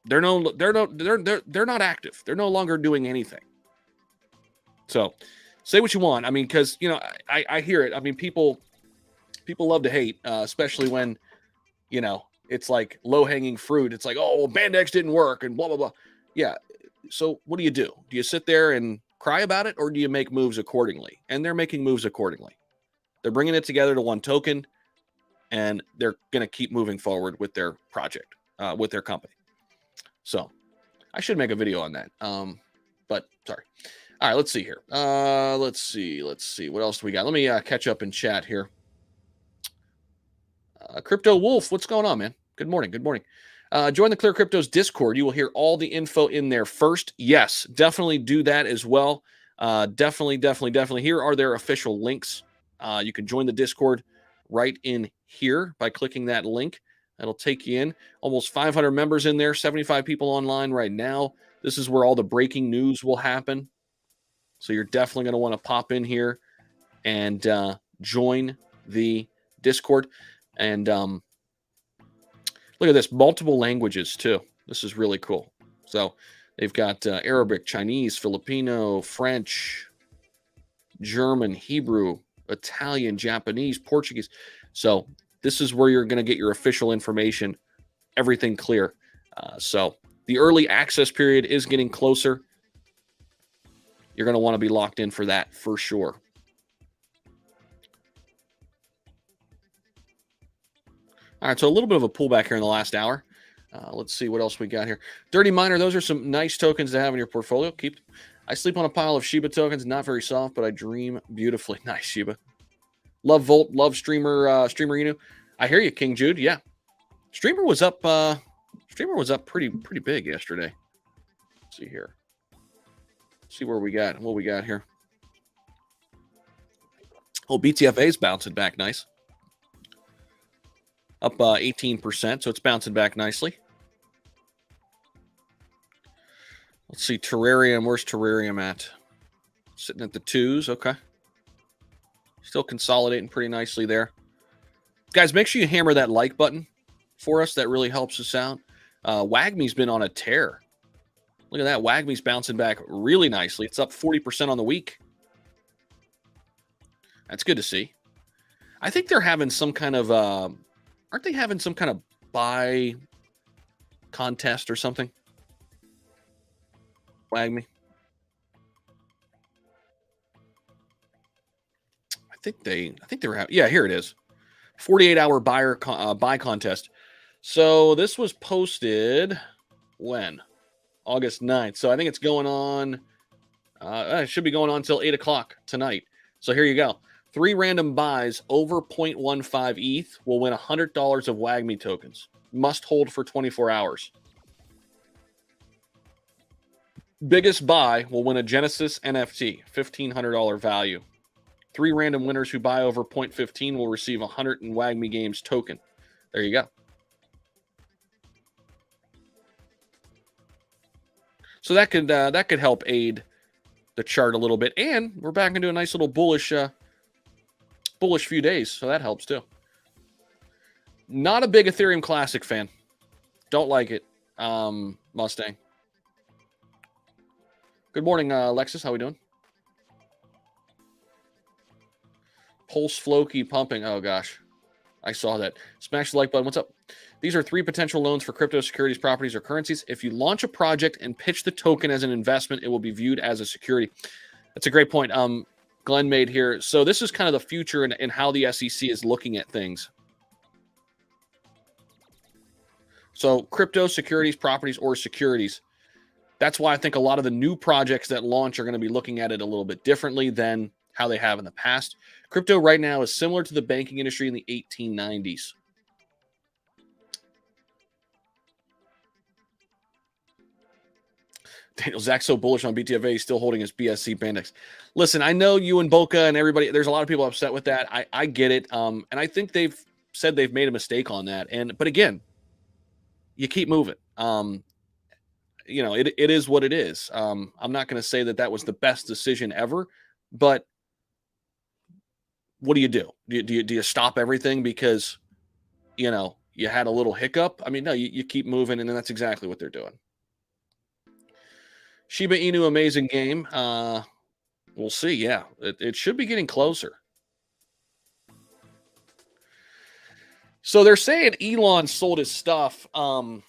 they're not active. They're no longer doing anything. So say what you want. I mean, because I hear it. I mean, people love to hate, especially when it's like low-hanging fruit. It's like, oh, well, Bandex didn't work and blah blah blah. Yeah. So what do? Do you sit there and cry about it, or do you make moves accordingly? And they're making moves accordingly. They're bringing it together to one token, and they're going to keep moving forward with their project, with their company. So I should make a video on that. But sorry. All right, let's see here. Let's see. What else do we got? Let me catch up in chat here. Crypto Wolf, what's going on, man? Good morning. Join the Clear Cryptos Discord. You will hear all the info in there first. Yes, definitely do that as well. Definitely. Here are their official links. You can join the Discord right in here by clicking that link. That'll take you in. Almost 500 members in there, 75 people online right now. This is where all the breaking news will happen. So you're definitely going to want to pop in here and join the Discord. And look at this, multiple languages too. This is really cool. So they've got Arabic, Chinese, Filipino, French, German, Hebrew, Italian, Japanese, Portuguese. So this is where you're going to get your official information, everything clear. So the early access period is getting closer. You're going to want to be locked in for that for sure. All right, so a little bit of a pullback here in the last hour. Let's see what else we got here. Dirty Miner, those are some nice tokens to have in your portfolio. I sleep on a pile of Shiba tokens, not very soft, but I dream beautifully. Nice, Shiba. Love Volt, love Streamer Inu. I hear you, King Jude. Yeah, Streamer was up pretty big yesterday. Let's see here. See what we got here. Oh, BTFA is bouncing back nice. Up 18%, so it's bouncing back nicely. Let's see, Terrarium. Where's Terrarium at? Sitting at the 2s. Okay. Still consolidating pretty nicely there. Guys, make sure you hammer that like button for us. That really helps us out. Wagme's been on a tear. Look at that. WAGMI's bouncing back really nicely. It's up 40% on the week. That's good to see. I think they're having some kind of, aren't they having some kind of buy contest or something? WAGMI. I think they were having, yeah, here it is. 48-hour buy contest. So this was posted when? August 9th. So I think it's going on. It should be going on until 8 o'clock tonight. So here you go. 3 random buys over 0.15 ETH will win $100 of WAGMI tokens. Must hold for 24 hours. Biggest buy will win a Genesis NFT, $1,500 value. 3 random winners who buy over 0.15 will receive 100 in WAGMI Games token. There you go. So that could help aid the chart a little bit, and we're back into a nice little bullish few days, so that helps too. Not a big Ethereum Classic fan. Don't like it, Mustang. Good morning, Alexis. How we doing? Pulse Floki pumping. Oh gosh, I saw that. Smash the like button. What's up? These are 3 potential loans for crypto securities, properties, or currencies. If you launch a project and pitch the token as an investment, it will be viewed as a security. That's a great point. Glenn made here. So this is kind of the future in how the SEC is looking at things. So crypto securities, properties, or securities. That's why I think a lot of the new projects that launch are going to be looking at it a little bit differently than how they have in the past. Crypto right now is similar to the banking industry in the 1890s. Daniel, Zach's so bullish on BTFA, he's still holding his BSC Bandex. Listen, I know you and Boca and everybody, there's a lot of people upset with that. I get it. And I think they've said they've made a mistake on that. But again, you keep moving. You know, it is what it is. I'm not going to say that was the best decision ever, but what do you do? Do you stop everything because, you know, you had a little hiccup? I mean, no, you keep moving, and that's exactly what they're doing. Shiba Inu, amazing game. We'll see. Yeah, it should be getting closer. So they're saying Elon sold his stuff to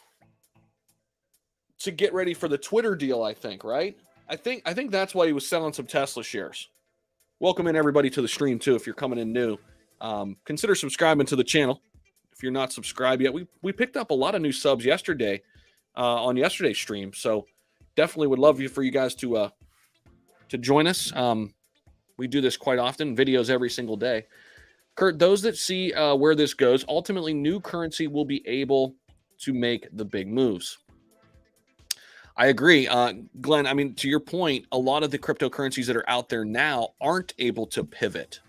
get ready for the Twitter deal, I think, right? I think that's why he was selling some Tesla shares. Welcome in everybody to the stream too. If you're coming in new, consider subscribing to the channel. If you're not subscribed yet, we picked up a lot of new subs yesterday on yesterday's stream. So definitely would love for you guys to join us. We do this quite often, videos every single day. Kurt, those that see where this goes, ultimately new currency will be able to make the big moves. I agree. Glenn, I mean, to your point, a lot of the cryptocurrencies that are out there now aren't able to pivot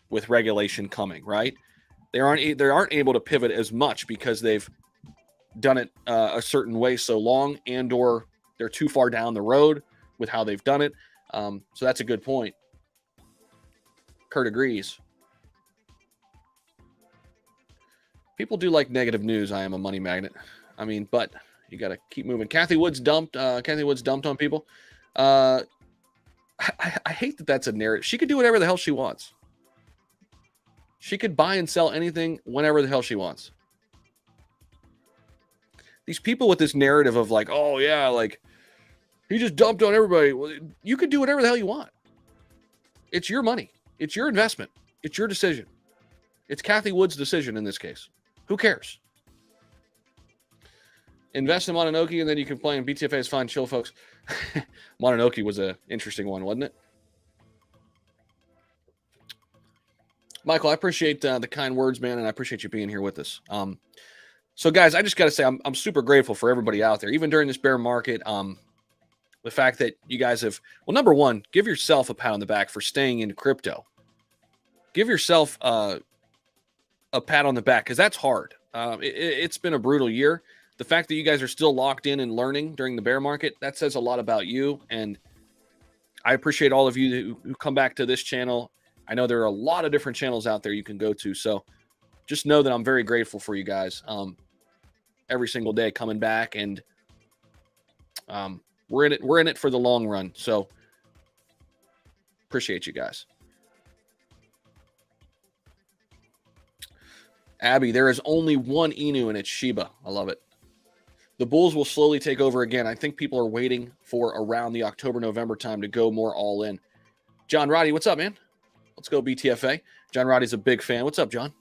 with regulation coming, right? They aren't able to pivot as much because they've done it a certain way so long, and or they're too far down the road with how they've done it. So that's a good point. Kurt agrees. People do like negative news. I am a money magnet. I mean, but you got to keep moving. Kathy Woods dumped on people. I hate that that's a narrative. She could do whatever the hell she wants. She could buy and sell anything whenever the hell she wants. These people with this narrative of like, oh yeah, like he just dumped on everybody. Well, you could do whatever the hell you want. It's your money. It's your investment. It's your decision. It's Kathy Wood's decision in this case. Who cares? Invest in Mononoke and then you can play in BTFA is fine. Chill, folks. Mononoke was an interesting one, wasn't it? Michael, I appreciate the kind words, man, and I appreciate you being here with us. So, guys, I just got to say I'm super grateful for everybody out there, even during this bear market. The fact that you guys have, well, number one, give yourself a pat on the back for staying in crypto. Give yourself a pat on the back because that's hard. It's been a brutal year. The fact that you guys are still locked in and learning during the bear market, that says a lot about you. And I appreciate all of you who come back to this channel. I know there are a lot of different channels out there you can go to. So just know that I'm very grateful for you guys every single day coming back and We're in it. We're in it for the long run. So appreciate you guys. Abby, there is only one Inu and it's Shiba. I love it. The bulls will slowly take over again. I think people are waiting for around the October-November time to go more all in. John Roddy, what's up, man? Let's go BTFA. John Roddy's a big fan. What's up, John?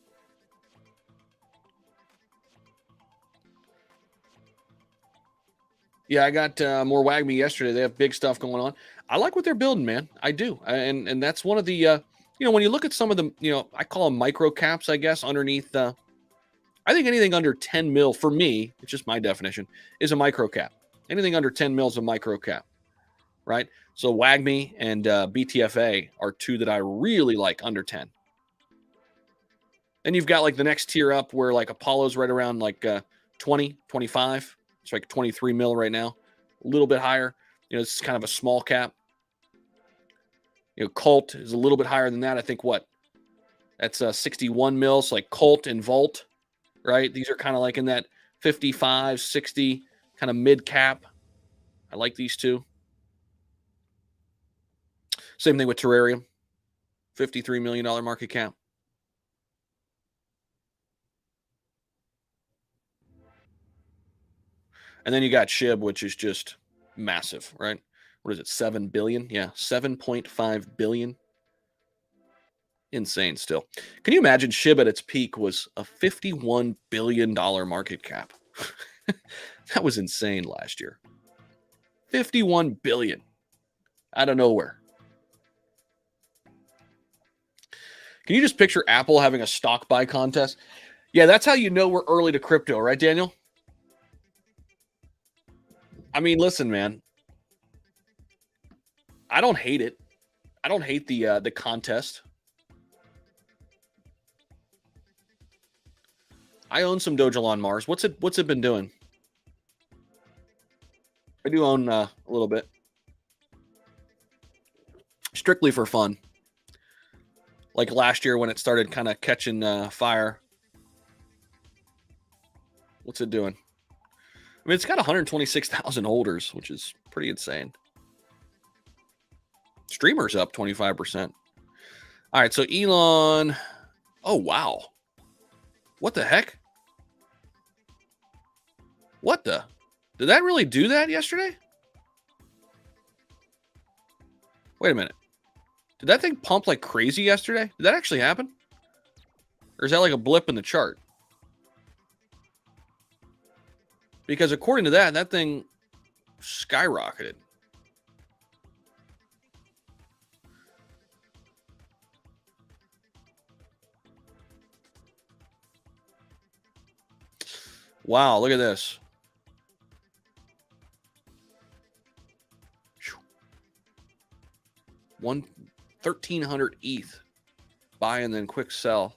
Yeah, I got more WAGMI yesterday. They have big stuff going on. I like what they're building, man. I do. And that's one of the, when you look at some of the, I call them micro caps, I guess, underneath. I think anything under 10 mil, for me, it's just my definition, is a micro cap. Anything under 10 mil is a micro cap, right? So WAGMI and BTFA are two that I really like under 10. And you've got like the next tier up where like Apollo's right around like 20, 25. It's like 23 mil right now, a little bit higher. It's kind of a small cap. Cult is a little bit higher than that. I think that's 61 mil. So like Cult and Vault, right? These are kind of like in that 55, 60 kind of mid cap. I like these two. Same thing with Terrarium, $53 million market cap. And then you got SHIB, which is just massive, right? What is it, 7 billion? Yeah, 7.5 billion. Insane still. Can you imagine SHIB at its peak was a $51 billion market cap? That was insane last year. 51 billion out of nowhere. Can you just picture Apple having a stock buy contest? Yeah, that's how you know we're early to crypto, right, Daniel? I mean, listen, man. I don't hate it. I don't hate the contest. I own some Dogelon on Mars. What's it been doing? I do own a little bit. Strictly for fun. Like last year when it started kind of catching fire. What's it doing? I mean, it's got 126,000 holders, which is pretty insane. Streamers up 25%. All right, so Elon. Oh, wow. What the heck? What the? Did that really do that yesterday? Wait a minute. Did that thing pump like crazy yesterday? Did that actually happen? Or is that like a blip in the chart? Because according to that thing skyrocketed. Wow, look at this. 1,300 ETH. Buy and then quick sell.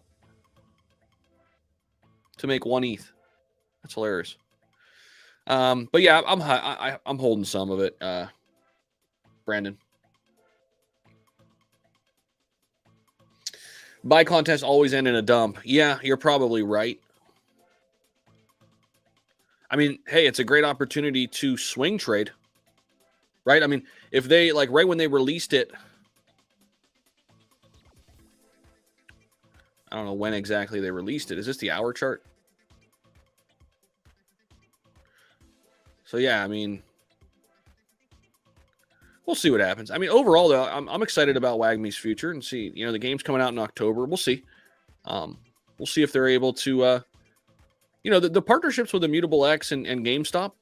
To make 1 ETH. That's hilarious. But yeah, I'm holding some of it, Brandon. Buy contests always end in a dump. Yeah, you're probably right. I mean, hey, it's a great opportunity to swing trade, right? I mean, if they, like, right when they released it, I don't know when exactly they released it. Is this the hour chart? So, yeah, I mean, we'll see what happens. I mean, overall, though, I'm excited about WAGMI's future and see, the game's coming out in October. We'll see. We'll see if they're able to, the partnerships with Immutable X and GameStop,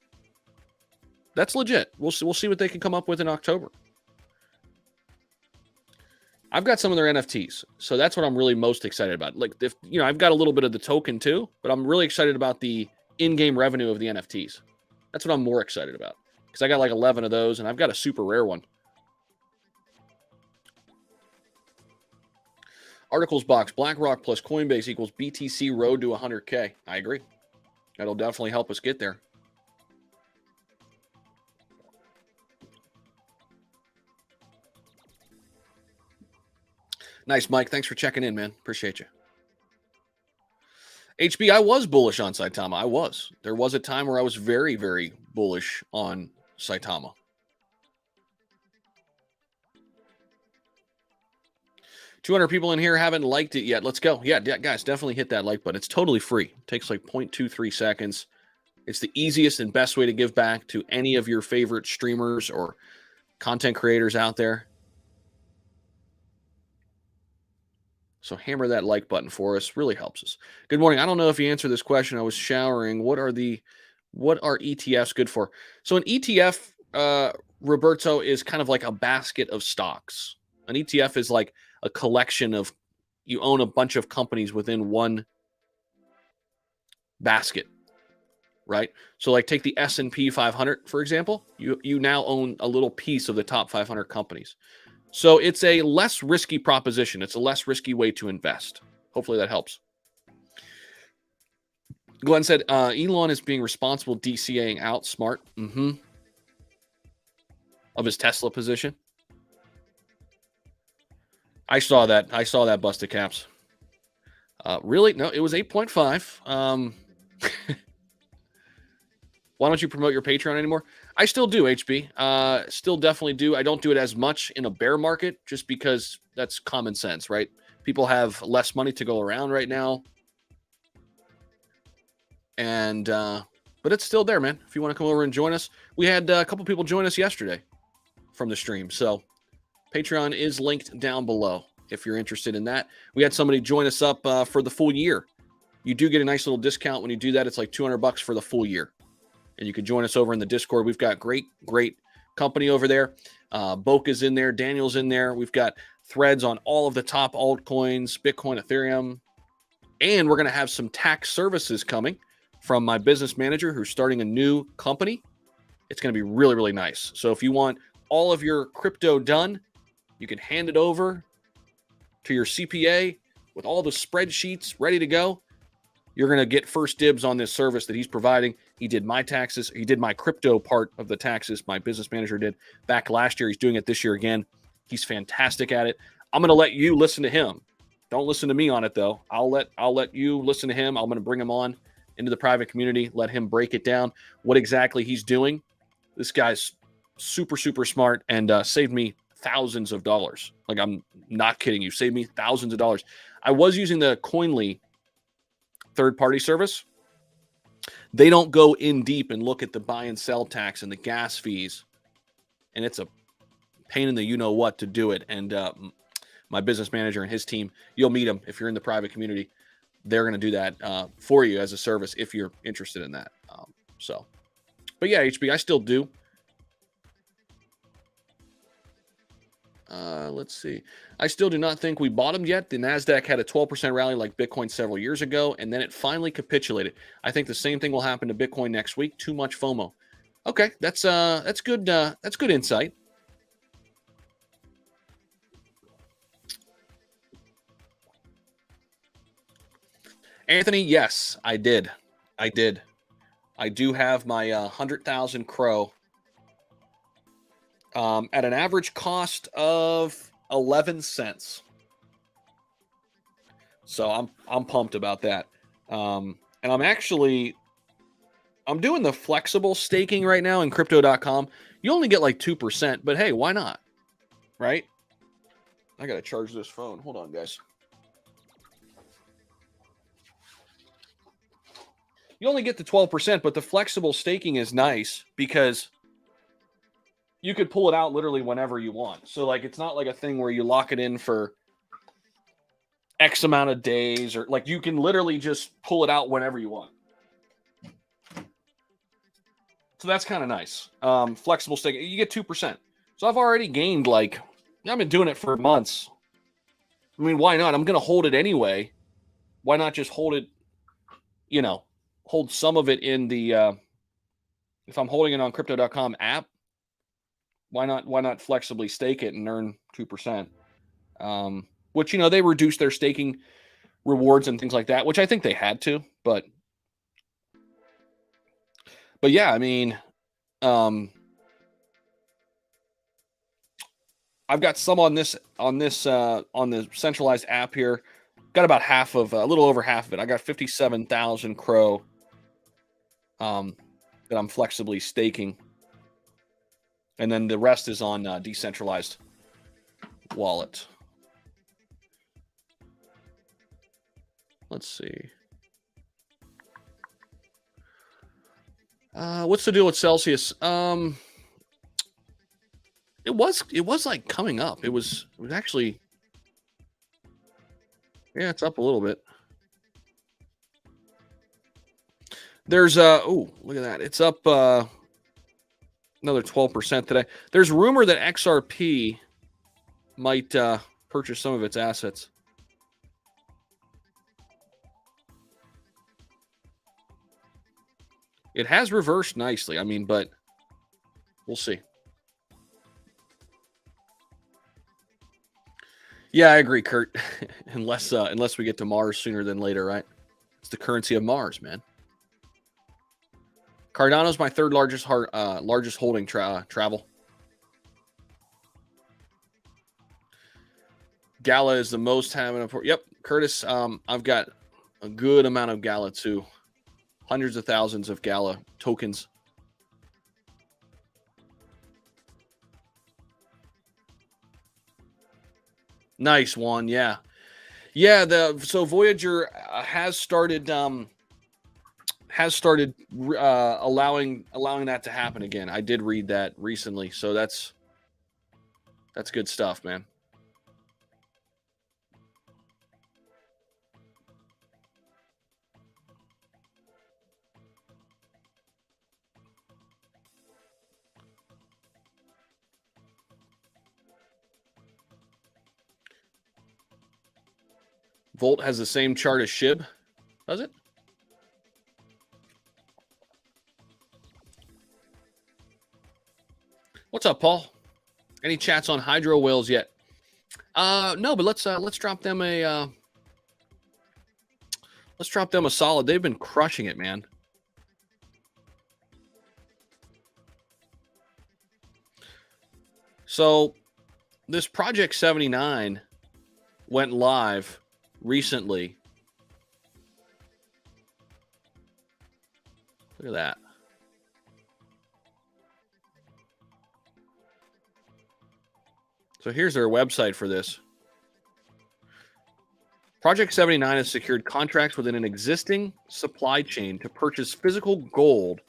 that's legit. We'll see what they can come up with in October. I've got some of their NFTs, so that's what I'm really most excited about. Like, if I've got a little bit of the token too, but I'm really excited about the in-game revenue of the NFTs. That's what I'm more excited about because I got like 11 of those, and I've got a super rare one. Articles box: BlackRock plus Coinbase equals BTC road to 100K. I agree. That'll definitely help us get there. Nice, Mike. Thanks for checking in, man. Appreciate you. HB, I was bullish on Saitama. I was. There was a time where I was very, very bullish on Saitama. $200 people in here haven't liked it yet. Let's go. Yeah, guys, definitely hit that like button. It's totally free. It takes like 0.23 seconds. It's the easiest and best way to give back to any of your favorite streamers or content creators out there. So hammer that like button for us. Really helps us. Good morning. I don't know if you answered this question. I was showering. What are ETFs good for? So an ETF, Roberto, is kind of like a basket of stocks. An ETF is like a collection of, you own a bunch of companies within one basket, right? So like take the S&P 500, for example. You now own a little piece of the top 500 companies. So it's a less risky proposition. It's a less risky way to invest. Hopefully that helps. Glenn said, Elon is being responsible DCAing out smart of his Tesla position. I saw that busted caps. Really? No, it was 8.5. Why don't you promote your Patreon anymore? I still do, HB. Still definitely do. I don't do it as much in a bear market just because that's common sense, right? People have less money to go around right now. And but it's still there, man. If you want to come over and join us. We had a couple people join us yesterday from the stream. So Patreon is linked down below if you're interested in that. We had somebody join us up for the full year. You do get a nice little discount when you do that. It's like $200 for the full year. And you can join us over in the Discord. We've got great company over there. Boca's in there. Daniel's in there. We've got threads on all of the top altcoins, Bitcoin, Ethereum. And we're going to have some tax services coming from my business manager who's starting a new company. It's going to be really, really nice. So if you want all of your crypto done, you can hand it over to your CPA with all the spreadsheets ready to go. You're going to get first dibs on this service that he's providing. He did my taxes. He did my crypto part of the taxes. My business manager did back last year. He's doing it this year again. He's fantastic at it. I'm going to let you listen to him. Don't listen to me on it, though. I'll let you listen to him. I'm going to bring him on into the private community, let him break it down, what exactly he's doing. This guy's super, super smart and saved me thousands of dollars. Like, I'm not kidding you. Saved me thousands of dollars. I was using the Coinly third-party service. They don't go in deep and look at the buy and sell tax and the gas fees. And it's a pain in the you-know-what to do it. And my business manager and his team, you'll meet them if you're in the private community. They're going to do that for you as a service if you're interested in that. But yeah, HB, I still do. Let's see. I still do not think we bottomed yet. The NASDAQ had a 12% rally like Bitcoin several years ago, and then it finally capitulated. I think the same thing will happen to Bitcoin next week. Too much FOMO. Okay, that's good. That's good insight. Anthony, yes, I did. I do have my 100,000 Crow at an average cost of 11 cents. So I'm pumped about that. And I'm doing the flexible staking right now in crypto.com. You only get like 2%, but hey, why not? Right? I got to charge this phone. Hold on, guys. You only get the 12%, but the flexible staking is nice because you could pull it out literally whenever you want. So like, it's not like a thing where you lock it in for X amount of days, or like you can literally just pull it out whenever you want. So that's kind of nice. Flexible staking, you get 2%. So I've already gained I've been doing it for months. I mean, why not? I'm going to hold it anyway. Why not just hold it, hold some of it in the, if I'm holding it on crypto.com app, why not flexibly stake it and earn 2%? Which, they reduced their staking rewards and things like that, which I think they had to, but yeah, I mean, I've got some on the centralized app here. Got about a little over half of it. I got 57,000 Crow that I'm flexibly staking. And then the rest is on decentralized wallet. Let's see. What's the deal with Celsius? It was like coming up. It was actually, yeah, it's up a little bit. There's oh, look at that. It's up another 12% today. There's rumor that XRP might purchase some of its assets. It has reversed nicely. I mean, but we'll see. Yeah, I agree, Kurt. unless we get to Mars sooner than later, right? It's the currency of Mars, man. Cardano's my third largest holding travel. Gala is the most having. Yep, Curtis. I've got a good amount of Gala too. Hundreds of thousands of Gala tokens. Nice one, yeah. So Voyager has started allowing that to happen again. I did read that recently, so that's good stuff, man. Volt has the same chart as SHIB, does it? What's up, Paul? Any chats on hydro whales yet? No, but let's drop them a solid. They've been crushing it, man. So this Project 79 went live recently. Look at that. So here's their website for this. Project 79 has secured contracts within an existing supply chain to purchase physical gold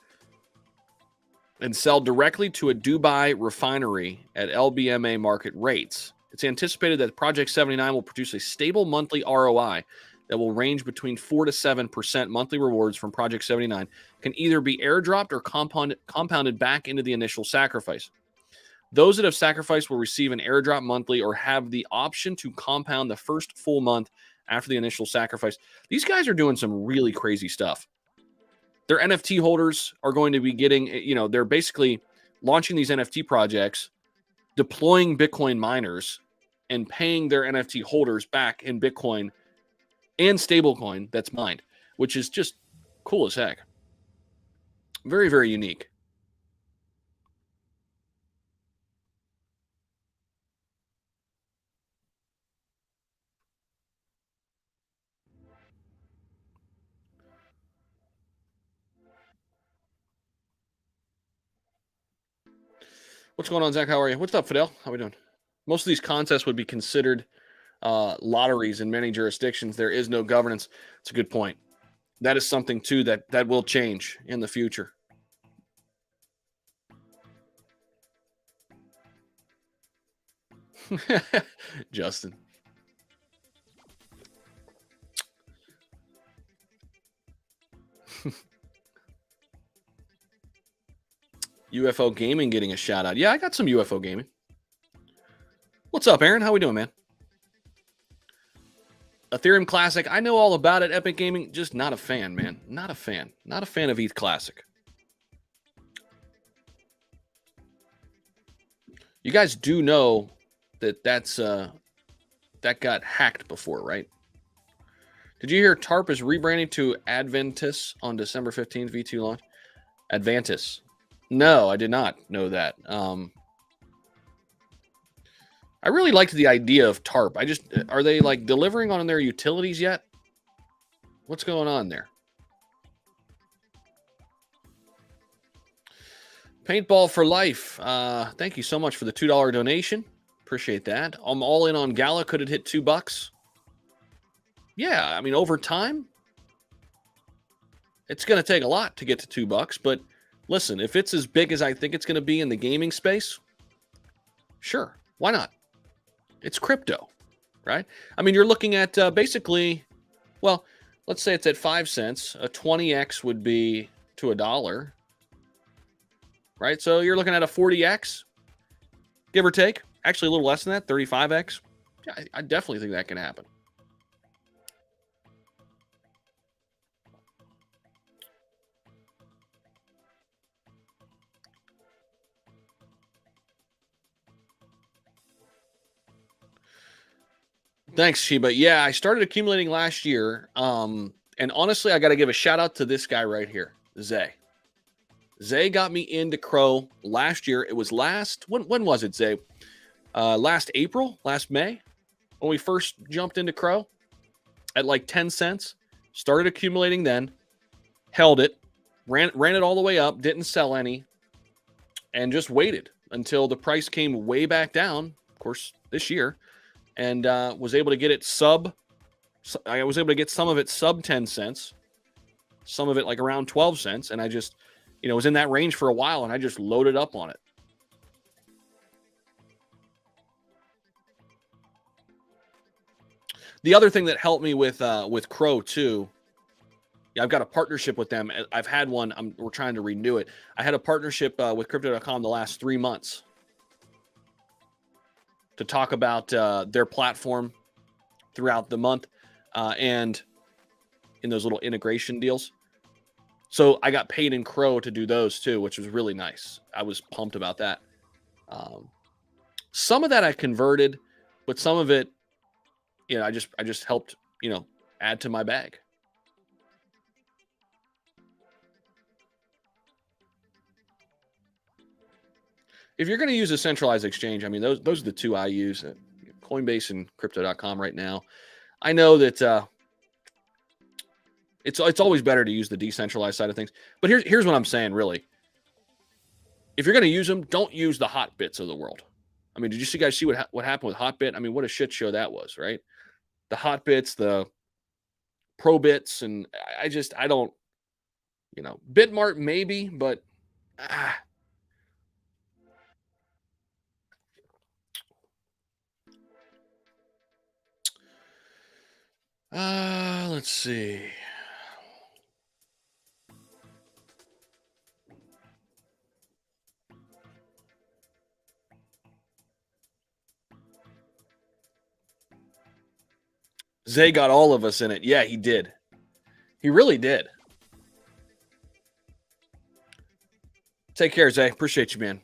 and sell directly to a Dubai refinery at LBMA market rates. It's anticipated that Project 79 will produce a stable monthly ROI that will range between 4 to 7%. Monthly rewards from Project 79 can either be airdropped or compounded back into the initial sacrifice. Those that have sacrificed will receive an airdrop monthly or have the option to compound the first full month after the initial sacrifice. These guys are doing some really crazy stuff. Their NFT holders are going to be getting, they're basically launching these NFT projects, deploying Bitcoin miners, and paying their NFT holders back in Bitcoin and stablecoin that's mined, which is just cool as heck. Very, very unique. What's going on, Zach? How are you? What's up, Fidel? How are we doing? Most of these contests would be considered lotteries in many jurisdictions. There is no governance. It's a good point. That is something, too, that will change in the future. Justin. UFO Gaming getting a shout out. Yeah, I got some UFO Gaming. What's up, Aaron? How we doing, man? Ethereum Classic. I know all about it. Epic Gaming, just not a fan, man. Not a fan. Not a fan of ETH Classic. You guys do know that that got hacked before, right? Did you hear TARP is rebranding to Adventus on December 15th, V2 launch? Adventus. No, I did not know that. I really liked the idea of TARP. Are they like delivering on their utilities yet? What's going on there? Paintball for life. Thank you so much for the $2 donation. Appreciate that. I'm all in on Gala. Could it hit $2? Yeah, I mean, over time, it's going to take a lot to get to $2. But listen, if it's as big as I think it's going to be in the gaming space, sure, why not? It's crypto, right? I mean, you're looking at basically, well, let's say it's at 5 cents. A 20x would be to $1, right? So you're looking at a 40x, give or take. Actually, a little less than that, 35x. Yeah, I definitely think that can happen. Thanks, Shiba. Yeah, I started accumulating last year. And honestly, I got to give a shout out to this guy right here, Zay. Zay got me into Crow last year. It was when was it, Zay? Last April, last May, when we first jumped into Crow at like 10 cents. Started accumulating then, held it, ran it all the way up, didn't sell any, and just waited until the price came way back down, of course, this year, and was able to get it I was able to get some of it sub 10 cents, some of it like around 12 cents, and I just, was in that range for a while, and I just loaded up on it. The other thing that helped me with Crow too, I've got a partnership with them. I've had one. We're trying to renew it. I had a partnership with Crypto.com the last 3 months to talk about their platform throughout the month and in those little integration deals. So I got paid in Crow to do those too, which was really nice. I was pumped about that. Some of that I converted, but some of it, I just helped, add to my bag. If you're going to use a centralized exchange, I mean, those are the two I use, Coinbase and Crypto.com right now. I know that it's always better to use the decentralized side of things. But here's what I'm saying, really. If you're going to use them, don't use the hot bits of the world. I mean, did you guys see what happened with Hotbit? I mean, what a shit show that was, right? The Hotbits, the Probits, and I don't, Bitmart maybe, but let's see. Zay got all of us in it. Yeah, he did. He really did. Take care, Zay. Appreciate you, man.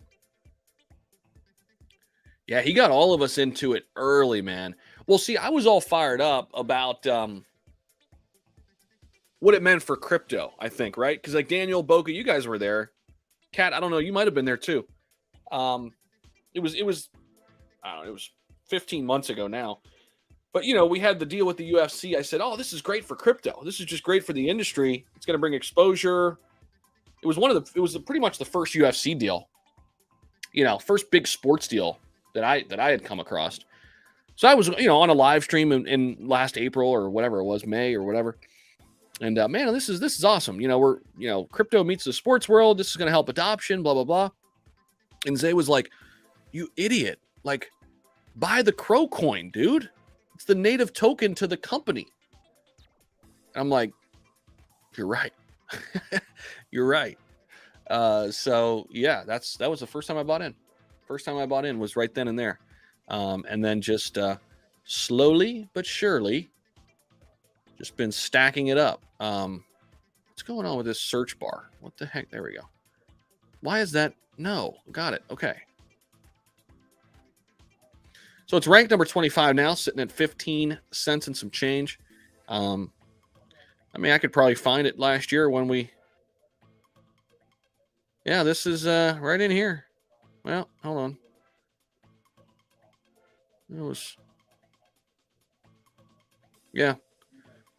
Yeah, he got all of us into it early, man. Well, see, I was all fired up about what it meant for crypto, I think, right? Because like Daniel, Boca, you guys were there. Kat, I don't know, you might have been there too. It was I don't know, it was 15 months ago now. But we had the deal with the UFC. I said, "Oh, this is great for crypto. This is just great for the industry. It's going to bring exposure." It was pretty much the first UFC deal. First big sports deal that I had come across. So I was, on a live stream in last April or whatever it was, May or whatever. And man, this is awesome. We're crypto meets the sports world. This is going to help adoption. Blah blah blah. And Zay was like, "You idiot! Like, buy the Crow coin, dude. It's the native token to the company." I'm like, "You're right. You're right." So yeah, that was the first time I bought in. First time I bought in was right then and there. And then just slowly but surely, just been stacking it up. What's going on with this search bar? What the heck? There we go. Why is that? No, got it. Okay. So it's ranked number 25 now, sitting at 15 cents and some change. I mean, I could probably find it last year when we... Yeah, this is right in here. Well, hold on. It was... Yeah,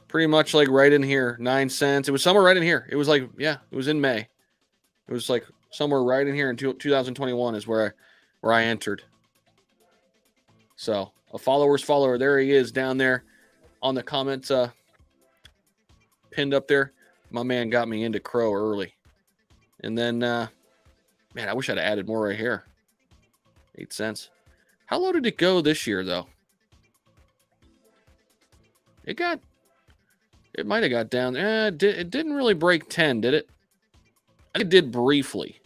pretty much like right in here, 9 cents. It was somewhere right in here. It was like, yeah, it was in May. It was like Somewhere right in here in 2021 is where I entered. So a follower's follower. There he is down there on the comments pinned up there. My man got me into Crow early. And then, man, I wish I'd added more right here. 8 cents. How low did it go this year, though? It might have got down. It didn't really break 10, did it? It did briefly.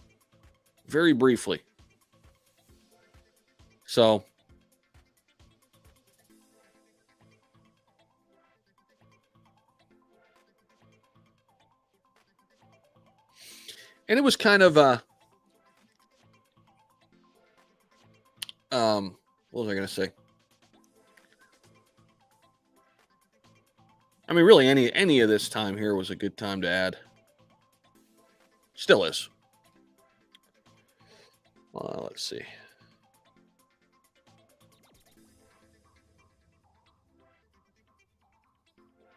Very briefly. So, and it was kind of what was I going to say? I mean, really, any of this time here was a good time to add. Still is. Let's see.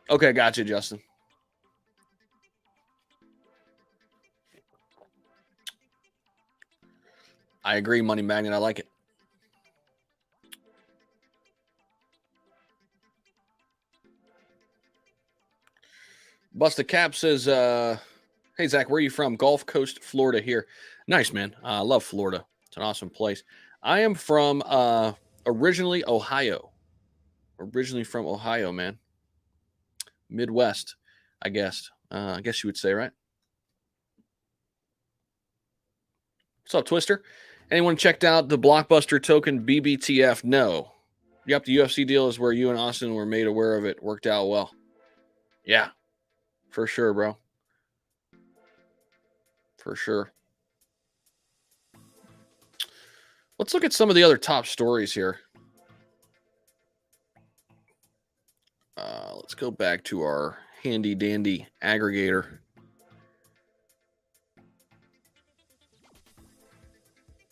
Okay, gotcha, Justin. I agree, Money Magnet. I like it. Busta Cap says, hey, Zach, where are you from? Gulf Coast, Florida here. Nice, man. I love Florida. It's an awesome place. I am from originally Ohio. Originally from Ohio, man. Midwest, I guess. I guess you would say, right? What's up, Twister? Anyone checked out the Blockbuster token BBTF? No. Yep, the UFC deal is where you and Austin were made aware of it. Worked out well. Yeah, for sure, bro. For sure. Let's look at some of the other top stories here. Let's go back to our handy dandy aggregator.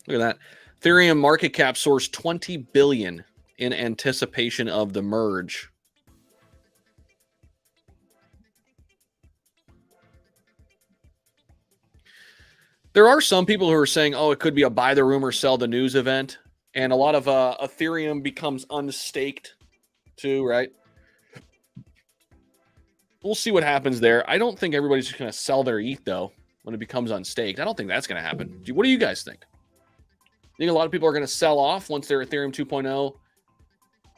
Look at that. Ethereum market cap soars 20 billion in anticipation of the merge. There are some people who are saying, oh, it could be a buy the rumor, sell the news event. And a lot of Ethereum becomes unstaked too, right? We'll see what happens there. I don't think everybody's just going to sell their ETH, though, when it becomes unstaked. I don't think that's going to happen. What do you guys think? You think a lot of people are going to sell off once their Ethereum 2.0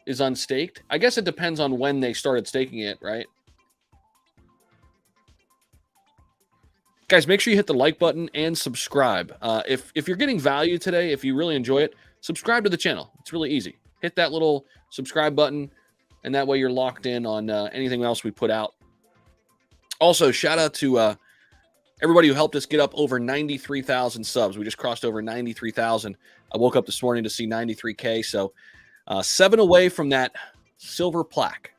is unstaked? I guess it depends on when they started staking it, right? Guys, make sure you hit the like button and subscribe. If you're getting value today, if you really enjoy it, subscribe to the channel. It's really easy. Hit that little subscribe button, and that way you're locked in on anything else we put out. Also, shout out to everybody who helped us get up over 93,000 subs. We just crossed over 93,000. I woke up this morning to see 93K. So 7 away from that silver plaque.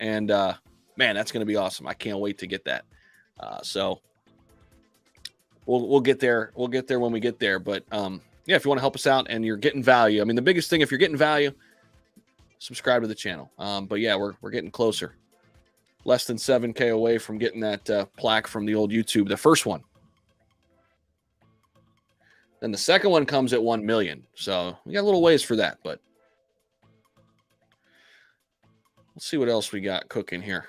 And, man, that's going to be awesome. I can't wait to get that. So we'll get there. We'll get there when we get there. But, yeah, if you want to help us out and you're getting value. I mean, the biggest thing, if you're getting value, subscribe to the channel. But, yeah, we're getting closer. Less than 7K away from getting that plaque from the old YouTube, the first one. Then the second one comes at 1 million. So we got a little ways for that, but let's see what else we got cooking here.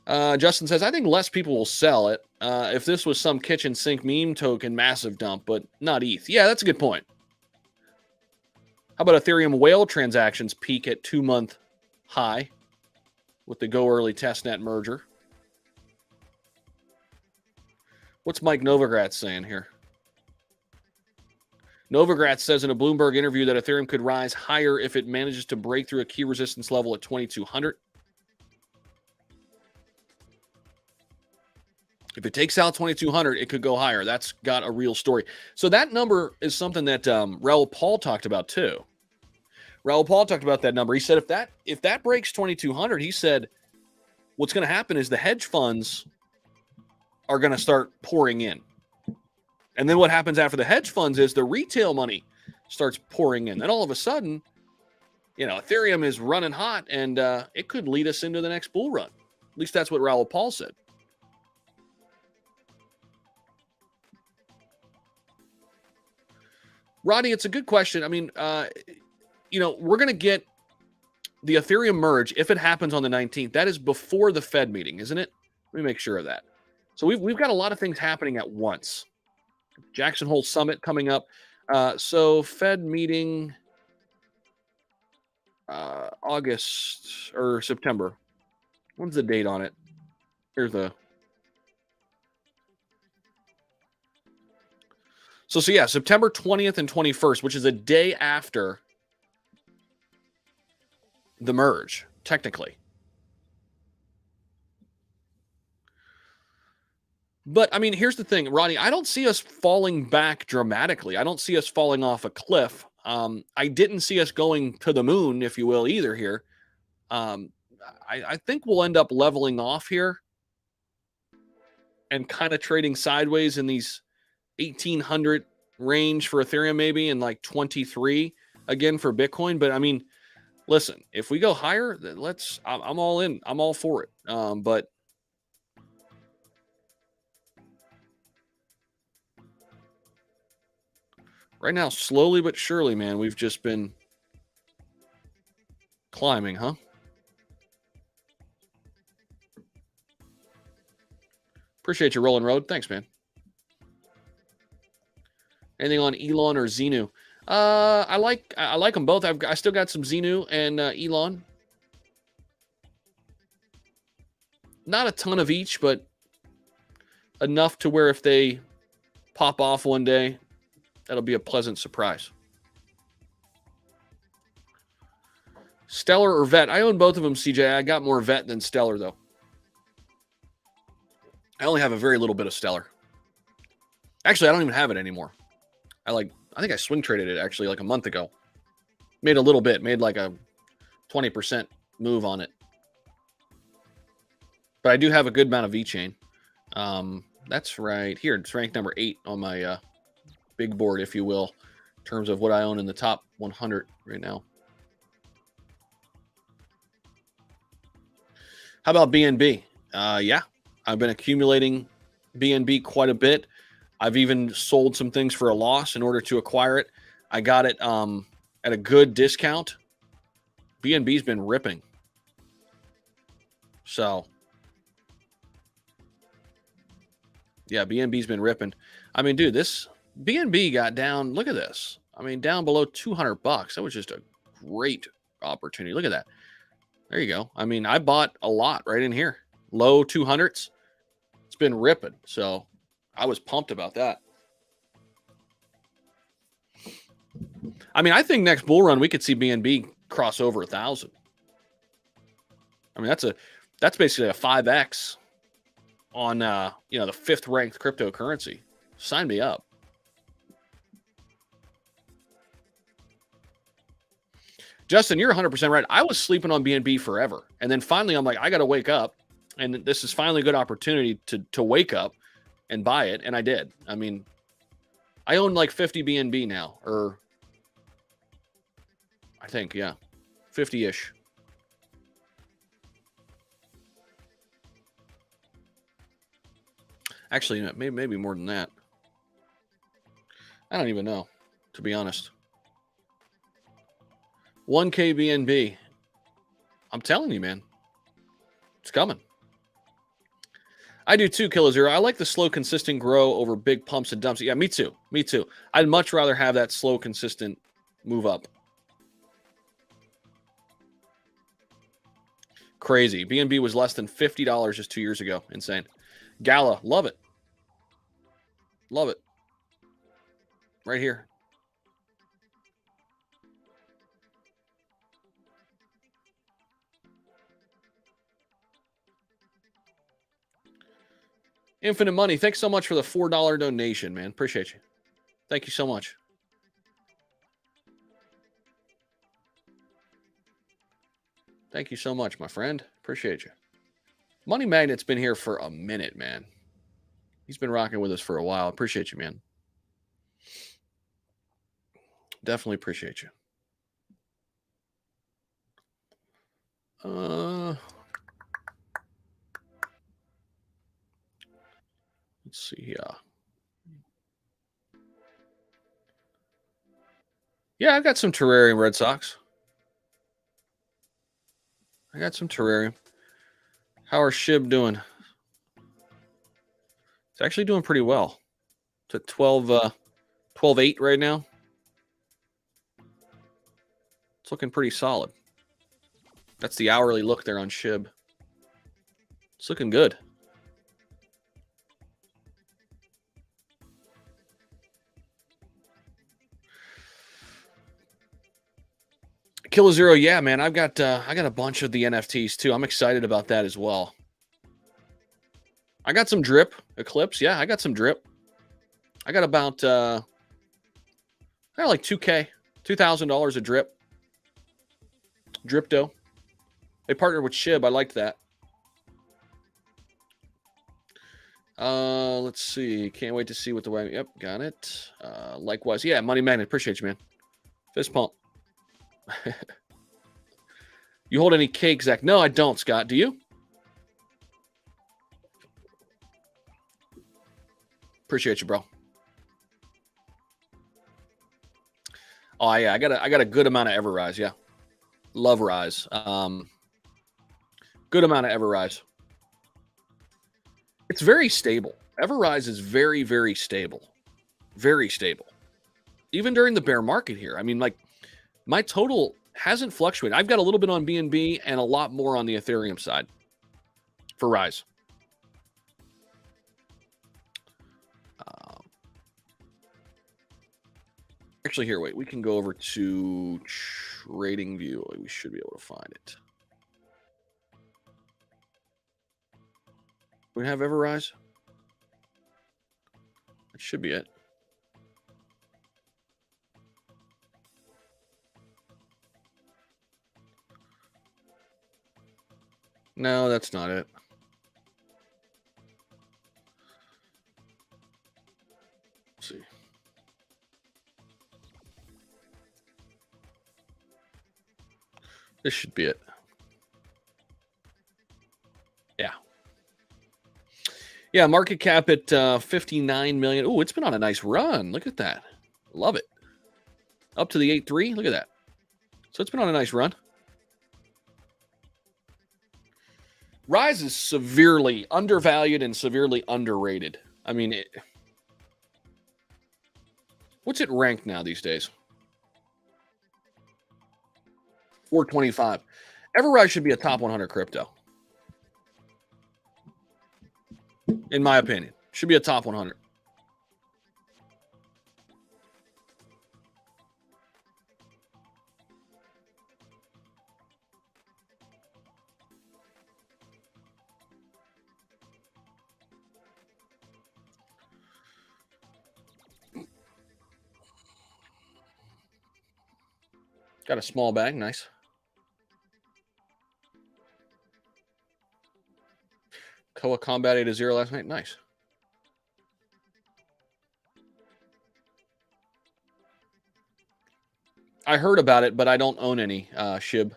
Justin says, I think less people will sell it if this was some kitchen sink meme token massive dump, but not ETH. Yeah, that's a good point. How about Ethereum whale transactions peak at 2-month high with the Go Early testnet merger? What's Mike Novogratz saying here? Novogratz says in a Bloomberg interview that Ethereum could rise higher if it manages to break through a key resistance level at 2,200. If it takes out 2,200, it could go higher. That's got a real story. So that number is something that Raoul Paul talked about too. Raoul Paul talked about that number. He said if that breaks 2,200, he said what's going to happen is the hedge funds are going to start pouring in. And then what happens after the hedge funds is the retail money starts pouring in. Then all of a sudden, Ethereum is running hot, and it could lead us into the next bull run. At least that's what Raoul Paul said. Rodney, it's a good question. I mean, we're going to get the Ethereum merge if it happens on the 19th. That is before the Fed meeting, isn't it? Let me make sure of that. So we've got a lot of things happening at once. Jackson Hole Summit coming up. So Fed meeting August or September. When's the date on it? Here's the. So yeah, September 20th and 21st, which is a day after the merge, technically. But I mean, here's the thing, Rodney. I don't see us falling back dramatically. I don't see us falling off a cliff. I didn't see us going to the moon, if you will, either here. I think we'll end up leveling off here and kind of trading sideways in these 1800 range for Ethereum, maybe, and like 23 again for Bitcoin. But I mean, listen, if we go higher, then I'm all in. I'm all for it. But right now, slowly but surely, man, we've just been climbing, huh? Appreciate you, Rolling Road. Thanks, man. Anything on Elon or Xenu? I like them both. I still got some Xenu and Elon. Not a ton of each, but enough to where if they pop off one day, that'll be a pleasant surprise. Stellar or Vet? I own both of them, CJ. I got more Vet than Stellar, though. I only have a very little bit of Stellar. Actually, I don't even have it anymore. I think I swing traded it actually like a month ago. Made a little bit, made like a 20% move on it. But I do have a good amount of VeChain. That's right here. It's ranked number 8 on my big board, if you will, in terms of what I own in the top 100 right now. How about BNB? Yeah, I've been accumulating BNB quite a bit. I've even sold some things for a loss in order to acquire it. I got it at a good discount. BNB's been ripping. So, yeah, BNB's been ripping. I mean, dude, this BNB got down. Look at this. I mean, down below $200. That was just a great opportunity. Look at that. There you go. I mean, I bought a lot right in here. Low 200s. It's been ripping. So I was pumped about that. I mean, I think next bull run we could see BNB cross over 1,000. I mean, that's basically a 5x on the 5th ranked cryptocurrency. Sign me up. Justin, you're 100% right. I was sleeping on BNB forever. And then finally I'm like, I got to wake up. And this is finally a good opportunity to wake up and buy it. And I did. I mean, I own like 50 BNB now, or I think, yeah, 50-ish. Actually, maybe more than that. I don't even know, to be honest. 1K BNB. I'm telling you, man. It's coming. I do too, Killer Zero. I like the slow, consistent grow over big pumps and dumps. Yeah, me too. Me too. I'd much rather have that slow, consistent move up. Crazy. BNB was less than $50 just 2 years ago. Insane. Gala, love it. Love it. Right here. Infinite Money, thanks so much for the $4 donation, man. Appreciate you. Thank you so much. Thank you so much, my friend. Appreciate you. Money Magnet's been here for a minute, man. He's been rocking with us for a while. Appreciate you, man. Definitely appreciate you. Let's see here. Yeah, I got some terrarium Red Sox. I got some terrarium. How are SHIB doing? It's actually doing pretty well. It's at 12.8 right now. It's looking pretty solid. That's the hourly look there on SHIB. It's looking good. Kilo Zero, yeah, man. I got a bunch of the NFTs too. I'm excited about that as well. I got some drip Eclipse. Yeah, I got some drip. I got about I got like $2,000, $2,000 a drip. Dripto. They partnered with SHIB. I liked that. Let's see. Can't wait to see what the way. Yep, got it. Likewise, yeah. Money Magnet. Appreciate you, man. Fist pump. You hold any cake, Zach? No, I don't, Scott. Do you? Appreciate you, bro. Oh yeah, I got a good amount of Everrise. Yeah, love Rise. Good amount of Everrise. It's very stable. Everrise is very, very stable. Very stable. Even during the bear market here. I mean, like, my total hasn't fluctuated. I've got a little bit on BNB and a lot more on the Ethereum side for Rise. Actually, here, wait. We can go over to Trading View. We should be able to find it. We have Everrise. That should be it. No, that's not it. Let's see. This should be it. Yeah. Yeah, market cap at 59 million. Oh, it's been on a nice run. Look at that. Love it. Up to the 8.3. Look at that. So it's been on a nice run. Rise is severely undervalued and severely underrated. I mean, what's it ranked now these days? 425. Everrise should be a top 100 crypto. In my opinion. Should be a top 100. Got a small bag. Nice. Koa Combat 8-0 last night. Nice. I heard about it, but I don't own any SHIB.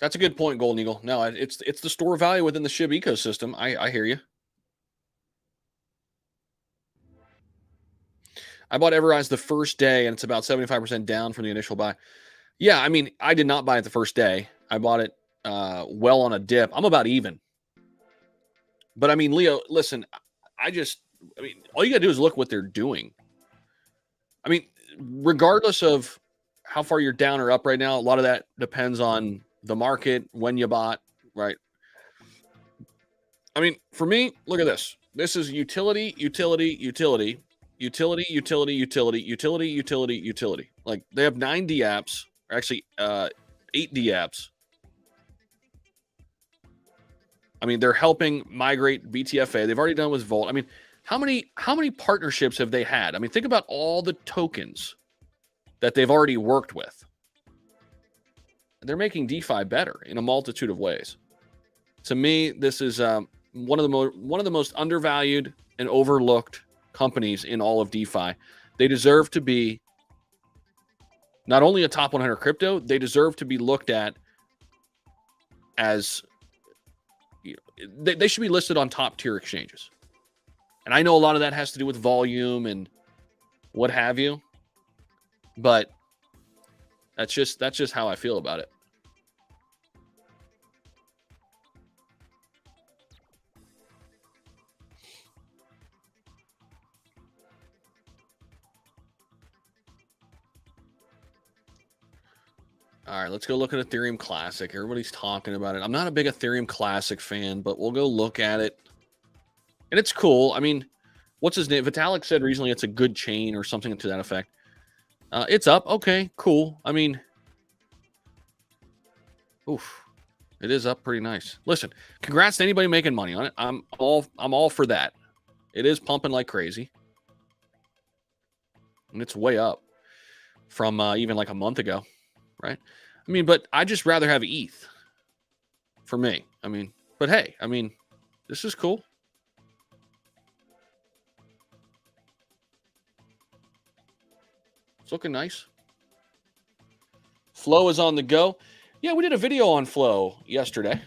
That's a good point, Golden Eagle. No, it's the store value within the SHIB ecosystem. I hear you. I bought Everrise the first day, and it's about 75% down from the initial buy. Yeah, I mean, I did not buy it the first day. I bought it well on a dip. I'm about even. But I mean, Leo, listen, I mean, all you got to do is look what they're doing. I mean, regardless of how far you're down or up right now, a lot of that depends on the market, when you bought, right? I mean, for me, look at this. This is utility, utility, utility, utility, utility, utility, utility, utility, utility. Like, they have 9 D apps, or actually 8 D apps. I mean, they're helping migrate BTFA. They've already done with Volt. I mean, how many partnerships have they had? I mean, think about all the tokens that they've already worked with. They're making DeFi better in a multitude of ways. To me, this is one of the most undervalued and overlooked companies in all of DeFi. They deserve to be not only a top 100 crypto, they deserve to be looked at as, they should be listed on top tier exchanges. And I know a lot of that has to do with volume and what have you, but that's just how I feel about it. All right, let's go look at Ethereum Classic. Everybody's talking about it. I'm not a big Ethereum Classic fan, but we'll go look at it. And it's cool. I mean, what's his name? Vitalik said recently it's a good chain or something to that effect. It's up. Okay, cool. I mean, oof, it is up pretty nice. Listen, congrats to anybody making money on it. I'm all for that. It is pumping like crazy. And it's way up from even like a month ago, right? I mean, but I'd just rather have ETH for me. I mean, but hey, I mean, this is cool. It's looking nice. Flow is on the go. Yeah, we did a video on Flow yesterday.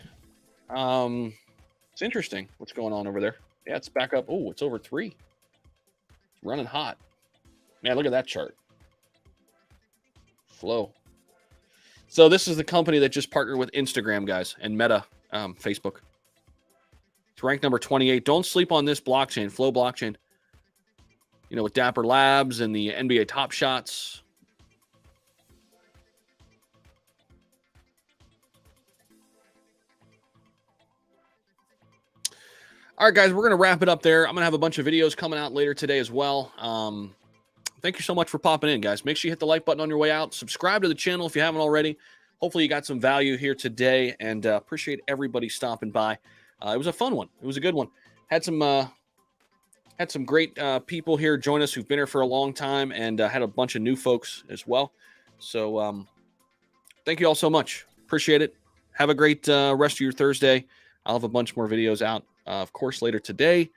It's interesting what's going on over there. Yeah, it's back up. Oh, it's over 3. It's running hot. Man, look at that chart. Flow. So this is the company that just partnered with Instagram, guys, and Meta, Facebook. It's ranked number 28. Don't sleep on this blockchain, Flow blockchain. You know, with Dapper Labs and the NBA Top Shots. All right, guys, we're going to wrap it up there. I'm going to have a bunch of videos coming out later today as well. Thank you so much for popping in, guys. Make sure you hit the like button on your way out. Subscribe to the channel if you haven't already. Hopefully you got some value here today, and appreciate everybody stopping by. It was a fun one. It was a good one. Had some great people here join us who've been here for a long time, and had a bunch of new folks as well. So thank you all so much. Appreciate it. Have a great rest of your Thursday. I'll have a bunch more videos out, of course, later today.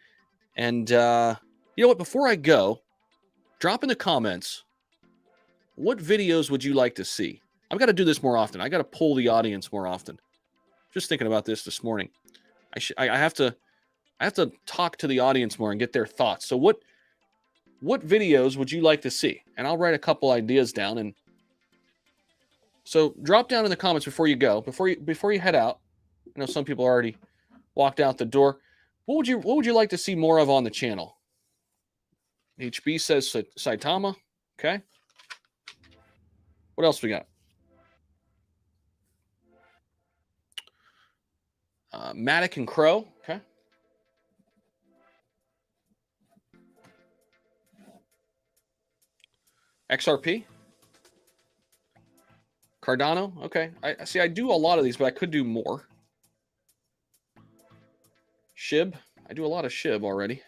And you know what? Before I go, drop in the comments, what videos would you like to see? I've got to do this more often. I got to pull the audience more often. Just thinking about this morning. I have to talk to the audience more and get their thoughts. So what videos would you like to see? And I'll write a couple ideas down. And so drop down in the comments before you go, before you head out. I know some people already walked out the door. What would you like to see more of on the channel? HB says Saitama. Okay. What else we got? Matic and Crow. Okay. XRP. Cardano. Okay. I see. I do a lot of these, but I could do more. SHIB. I do a lot of SHIB already.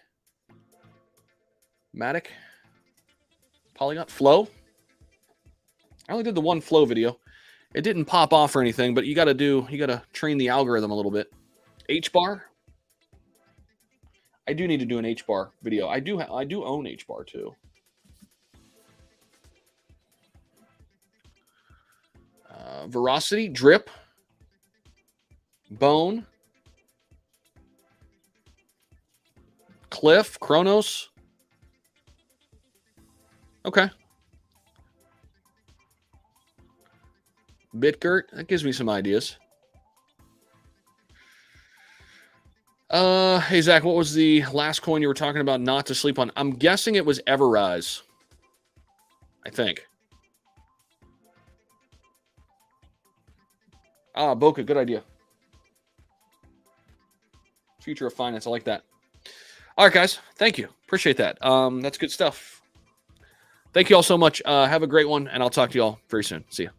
Matic. Polygon. Flow. I only did the one Flow video. It didn't pop off or anything, but you got to train the algorithm a little bit. HBAR. I do need to do an HBAR video. I do own HBAR too. Veracity, Drip, Bone, Cliff, Chronos. Okay. BitGert, that gives me some ideas. Hey, Zach, what was the last coin you were talking about not to sleep on? I'm guessing it was Everrise. I think. Ah, Boca, good idea. Future of finance, I like that. All right, guys, thank you. Appreciate that. That's good stuff. Thank you all so much. Have a great one, and I'll talk to you all very soon. See ya.